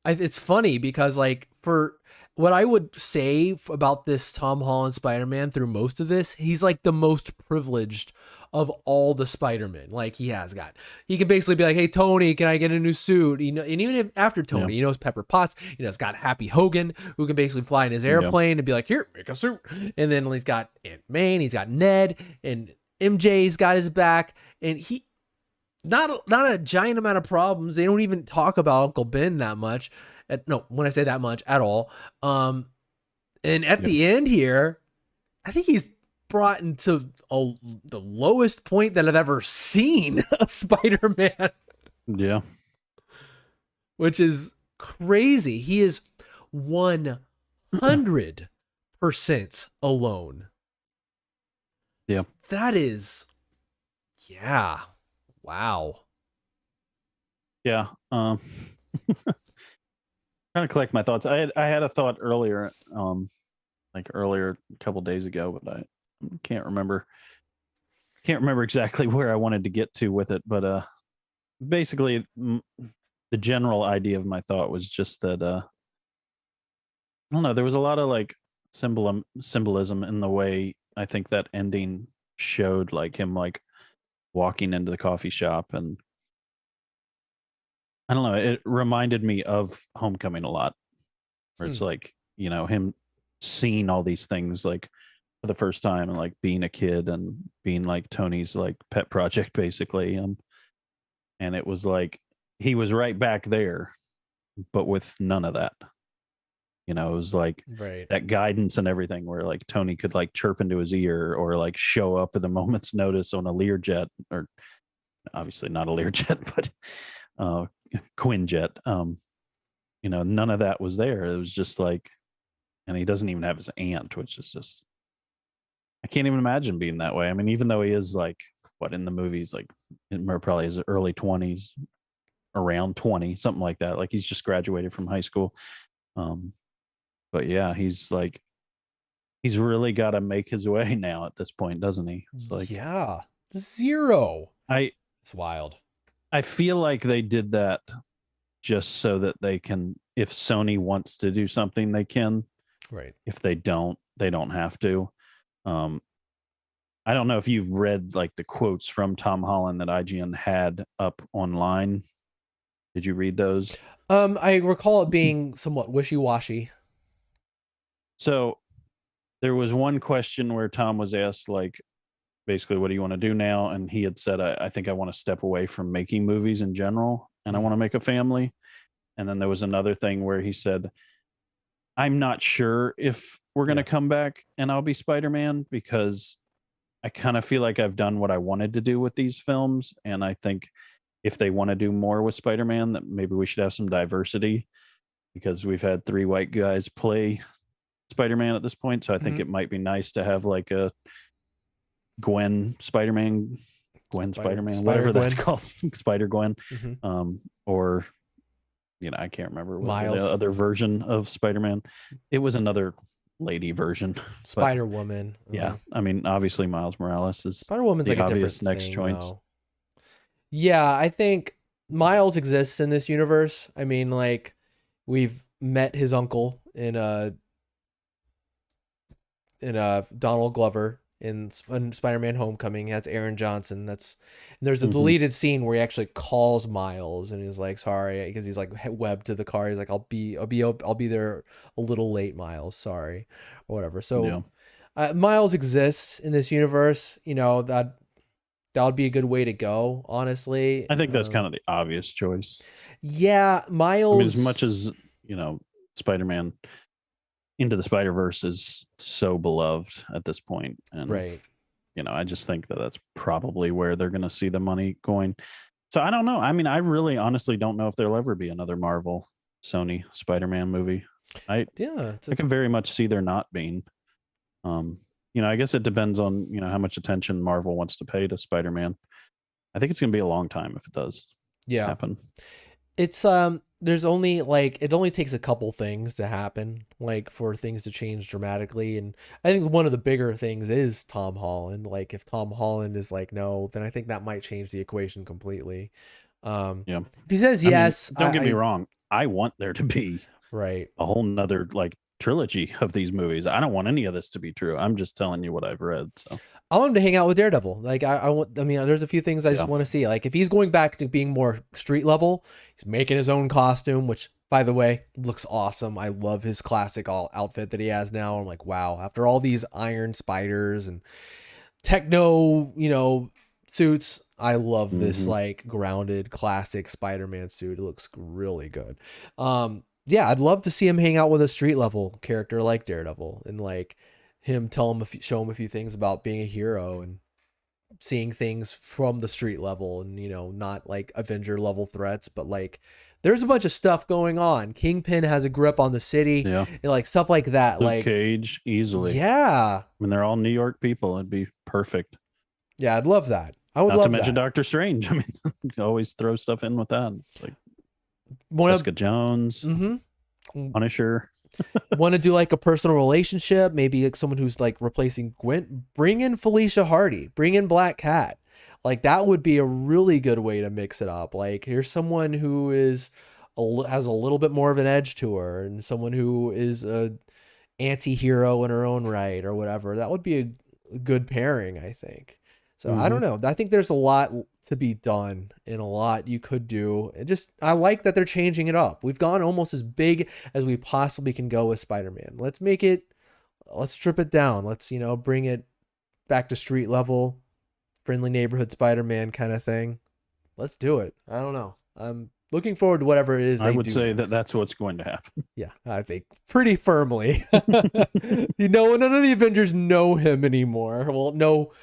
it's funny because like, for what I would say about this Tom Holland Spider-Man through most of this, he's like the most privileged of all the Spider-Men. Like, he can basically be like, hey, Tony, can I get a new suit? And even if after Tony, he knows Pepper Potts, it's got Happy Hogan, who can basically fly in his airplane and be like, here, make a suit. And then he's got Aunt May, he's got Ned, and MJ's got his back, and he not a giant amount of problems. They don't even talk about Uncle Ben that much. No, when I say that much, at all. And at the end here, I think he's brought into the lowest point that I've ever seen a Spider-Man. Yeah. Which is crazy. He is 100% alone. Yeah. That is, yeah. Wow. Yeah. Trying to collect my thoughts. I had a thought earlier, a couple days ago, but I can't remember exactly where I wanted to get to with it. But basically, the general idea of my thought was just that I don't know. There was a lot of like symbolism in the way I think that ending showed, like him like walking into the coffee shop, and I don't know. It reminded me of Homecoming a lot, where it's like, him seeing all these things like for the first time, and like being a kid and being like Tony's like pet project, basically. And it was like he was right back there, but with none of that. You know, it was like Right. that guidance and everything where like Tony could like chirp into his ear or like show up at a moment's notice on a Learjet, or obviously not a Learjet, but uh Quinjet. You know, none of that was there. It was just like, and he doesn't even have his aunt, which is just, I can't even imagine being that way. I mean, even though he is like, what in the movies, like probably his early 20s, around 20, something like that. Like he's just graduated from high school. Um, but yeah, he's like, he's really got to make his way now at this point, doesn't he? It's like, Yeah. Zero. I, It's wild. I feel like they did that just so that they can, if Sony wants to do something, they can. Right. If they don't, they don't have to. Um, I don't know if you've read like the quotes from Tom Holland that IGN had up online. Did you read those? I recall it being somewhat wishy-washy. So there was one question where Tom was asked, like, basically, what do you want to do now? And he had said, I think I want to step away from making movies in general and I want to make a family. And then there was another thing where he said, I'm not sure if we're going to come back and I'll be Spider-Man because I kind of feel like I've done what I wanted to do with these films. And I think if they want to do more with Spider-Man, that maybe we should have some diversity because we've had 3 white guys play Spider-Man at this point. So I think it might be nice to have like a Gwen Spider-Man, whatever that's called, Spider-Gwen, or, you know, I can't remember what Miles. the other version of Spider-Man. It was another lady version. Spider-Woman. Yeah. I mean, obviously Miles Morales is Spider-Woman's the like a obvious different next thing, choice. though. Yeah, I think Miles exists in this universe. I mean, like, we've met his uncle in Donald Glover in Spider-Man Homecoming. That's Aaron Johnson. There's a deleted scene where he actually calls Miles and he's like, sorry, because he's like webbed to the car. He's like, I'll be there a little late, Miles, sorry, or whatever. So Miles exists in this universe. You know, that would be a good way to go, honestly. I think that's kind of the obvious choice. Yeah, Miles. I mean, as much as, you know, Spider-Man Into the Spider-Verse is so beloved at this point, and right, you know, I just think that that's probably where they're going to see the money going. So I don't know. I mean, I really honestly don't know if there'll ever be another Marvel Sony Spider-Man movie. I can very much see there not being. You know, I guess it depends on, you know, how much attention Marvel wants to pay to Spider-Man. I think it's going to be a long time if it does happen. It's there's only like, it only takes a couple things to happen, like for things to change dramatically. And I think one of the bigger things is Tom Holland. Like if Tom Holland is like, no, then I think that might change the equation completely. If he says yes, don't get me wrong. I want there to be a whole nother like trilogy of these movies. I don't want any of this to be true. I'm just telling you what I've read. So I want him to hang out with Daredevil. Like I mean, there's a few things I just want to see. Like if he's going back to being more street level, he's making his own costume, which by the way, looks awesome. I love his classic outfit that he has now. I'm like, wow, after all these iron spiders and techno, you know, suits, I love this like grounded classic Spider-Man suit. It looks really good. Yeah, I'd love to see him hang out with a street level character like Daredevil and like him show him a few things about being a hero and seeing things from the street level, and you know, not like Avenger level threats, but like there's a bunch of stuff going on. Kingpin has a grip on the city, and like stuff like that. Luke like Cage easily. Yeah, I mean, they're all New York people. It'd be perfect. Yeah, I'd love that. I would Not love to mention that. Doctor Strange. I mean, you can always throw stuff in with that. It's like Jessica Jones, Punisher. Want to do like a personal relationship, maybe like someone who's like replacing Gwen. Bring in Felicia Hardy, bring in Black Cat. Like that would be a really good way to mix it up. Like here's someone who has a little bit more of an edge to her, and someone who is a anti-hero in her own right or whatever. That would be a good pairing, I think. So I don't know. I think there's a lot to be done and a lot you could do. I like that they're changing it up. We've gone almost as big as we possibly can go with Spider-Man. Let's strip it down. Let's, you know, bring it back to street level, friendly neighborhood Spider-Man kind of thing. Let's do it. I don't know. Looking forward to whatever it is I they would do say next. that's what's going to happen. Yeah, I think pretty firmly. None of the Avengers know him anymore. Well, know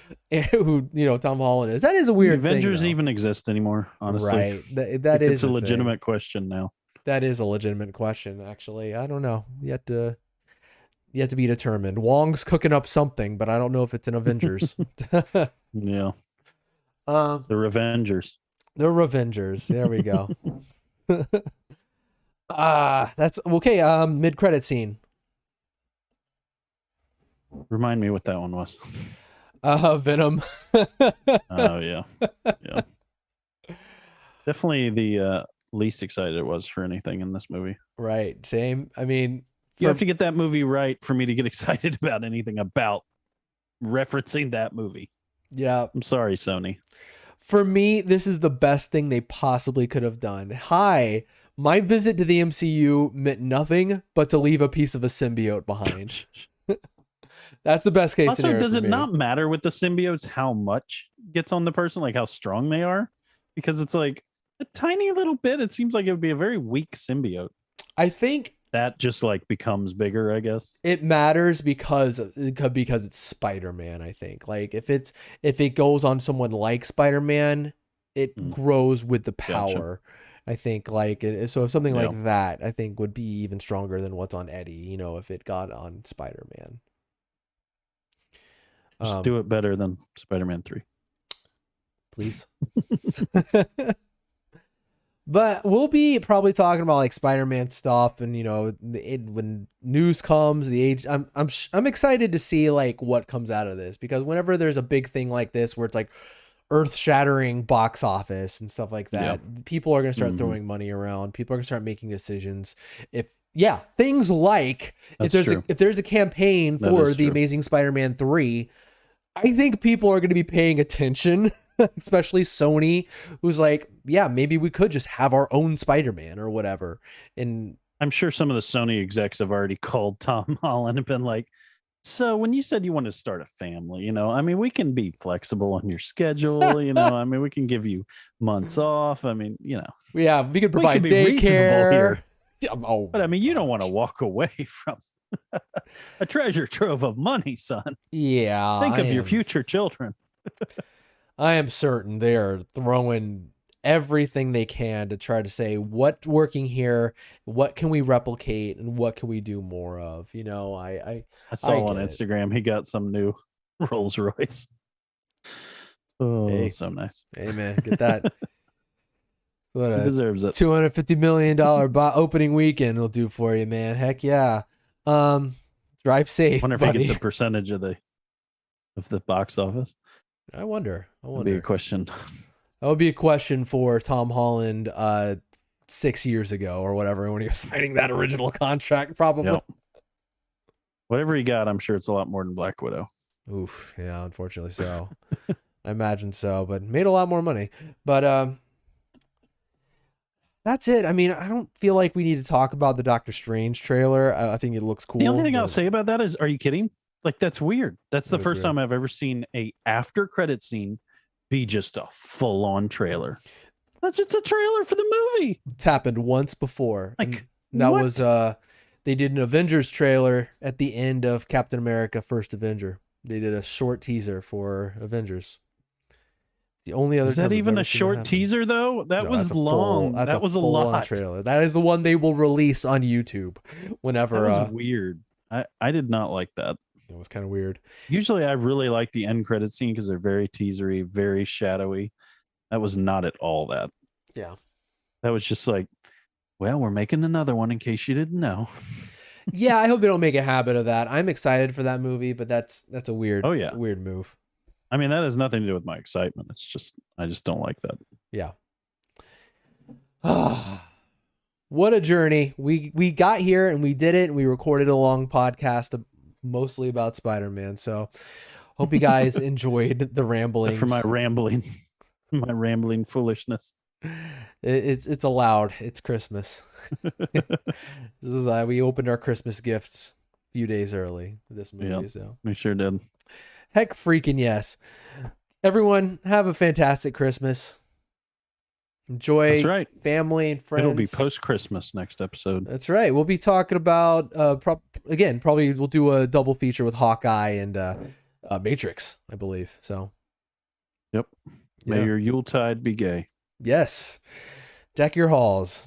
who Tom Holland is. That is a Do the weird thing, Avengers though. even exist anymore? Honestly, Right. That it's is a a thing. legitimate question now. That is a legitimate question, actually. I don't know. Yet to be determined. Wong's cooking up something, but I don't know if it's an Avengers. Yeah, um, the Revengers. the Revengers. There we go. That's okay. Mid-credit scene. Remind me what that one was. Venom. Oh yeah, yeah. Definitely the least excited it was for anything in this movie. Right. Same. I mean, You have to get that movie right for me to get excited about anything about referencing that movie. yeah. I'm sorry, Sony. For me, this is the best thing they possibly could have done. Hi, my visit to the MCU meant nothing but to leave a piece of a symbiote behind. That's the best case Also, scenario. does for it me. not matter with the symbiotes how much gets on the person, like how strong they are? Because it's like a tiny little bit. It seems like it would be a very weak symbiote. I think That just like becomes bigger, I guess. it matters because it's Spider-Man. I think like if it goes on someone like Spider-Man, it grows with the power. Gotcha. I think so something like that I think would be even stronger than what's on Eddie. If it got on Spider-Man. Just do it better than Spider-Man 3. Please. But we'll be probably talking about like Spider-Man stuff, and when news comes, I'm excited to see like what comes out of this, because whenever there's a big thing like this where it's like earth-shattering box office and stuff like that, people are going to start throwing money around. People are going to start making decisions. Things like if there's a campaign for the Amazing Spider-Man 3, I think people are going to be paying attention. Especially Sony, who's like, yeah, maybe we could just have our own Spider-Man or whatever. And I'm sure some of the Sony execs have already called Tom Holland and been like, so when you said you want to start a family, I mean, we can be flexible on your schedule, I mean, we can give you months off. I mean, yeah, we could provide daycare here. But I mean, you don't want to walk away from a treasure trove of money, son. Yeah. Think of your future children. I am certain they are throwing everything they can to try to say what's working here, what can we replicate, and what can we do more of. I saw on Instagram he got some new Rolls Royce. Oh, hey, so nice. Hey man, get that. What he deserves it. $250 million opening weekend will do for you, man. Heck yeah. Drive safe. I wonder if he gets a percentage of the box office. I wonder. That'd be a question. That would be a question for Tom Holland 6 years ago or whatever, when he was signing that original contract, probably. Yep. Whatever he got, I'm sure it's a lot more than Black Widow. Oof. Yeah, unfortunately so. I imagine so, but made a lot more money. But that's it. I mean, I don't feel like we need to talk about the Doctor Strange trailer. I think it looks cool. The only thing I'll say about that is, are you kidding? Like, that's weird. That's the first time I've ever seen a after credit scene be just a full on trailer. That's just a trailer for the movie. It's happened once before. Like, that was they did an Avengers trailer at the end of Captain America: First Avenger. They did a short teaser for Avengers. The only other is that even a short teaser though? That was long. That was a lot. Trailer. That is the one they will release on YouTube whenever. That was weird. I did not like that. It was kind of weird. Usually I really like the end credit scene because they're very teasery, very shadowy. That was not at all that. Yeah. That was just like, well, we're making another one in case you didn't know. Yeah, I hope they don't make a habit of that. I'm excited for that movie, but that's a weird, weird move. I mean, that has nothing to do with my excitement. It's just, I just don't like that. Yeah. What a journey. We got here and we did it, and we recorded a long podcast mostly about Spider-Man. So hope you guys enjoyed the ramblings. For my rambling foolishness. It's allowed. It's Christmas. This is we opened our Christmas gifts a few days early with this movie. Yep, so we sure did. Heck freaking yes. Everyone have a fantastic Christmas. Enjoy That's right. family and friends. It'll be post Christmas next episode. That's right. We'll be talking about probably we'll do a double feature with Hawkeye and Matrix, I believe. So, Yep. May your Yuletide be gay. Yes. Deck your halls.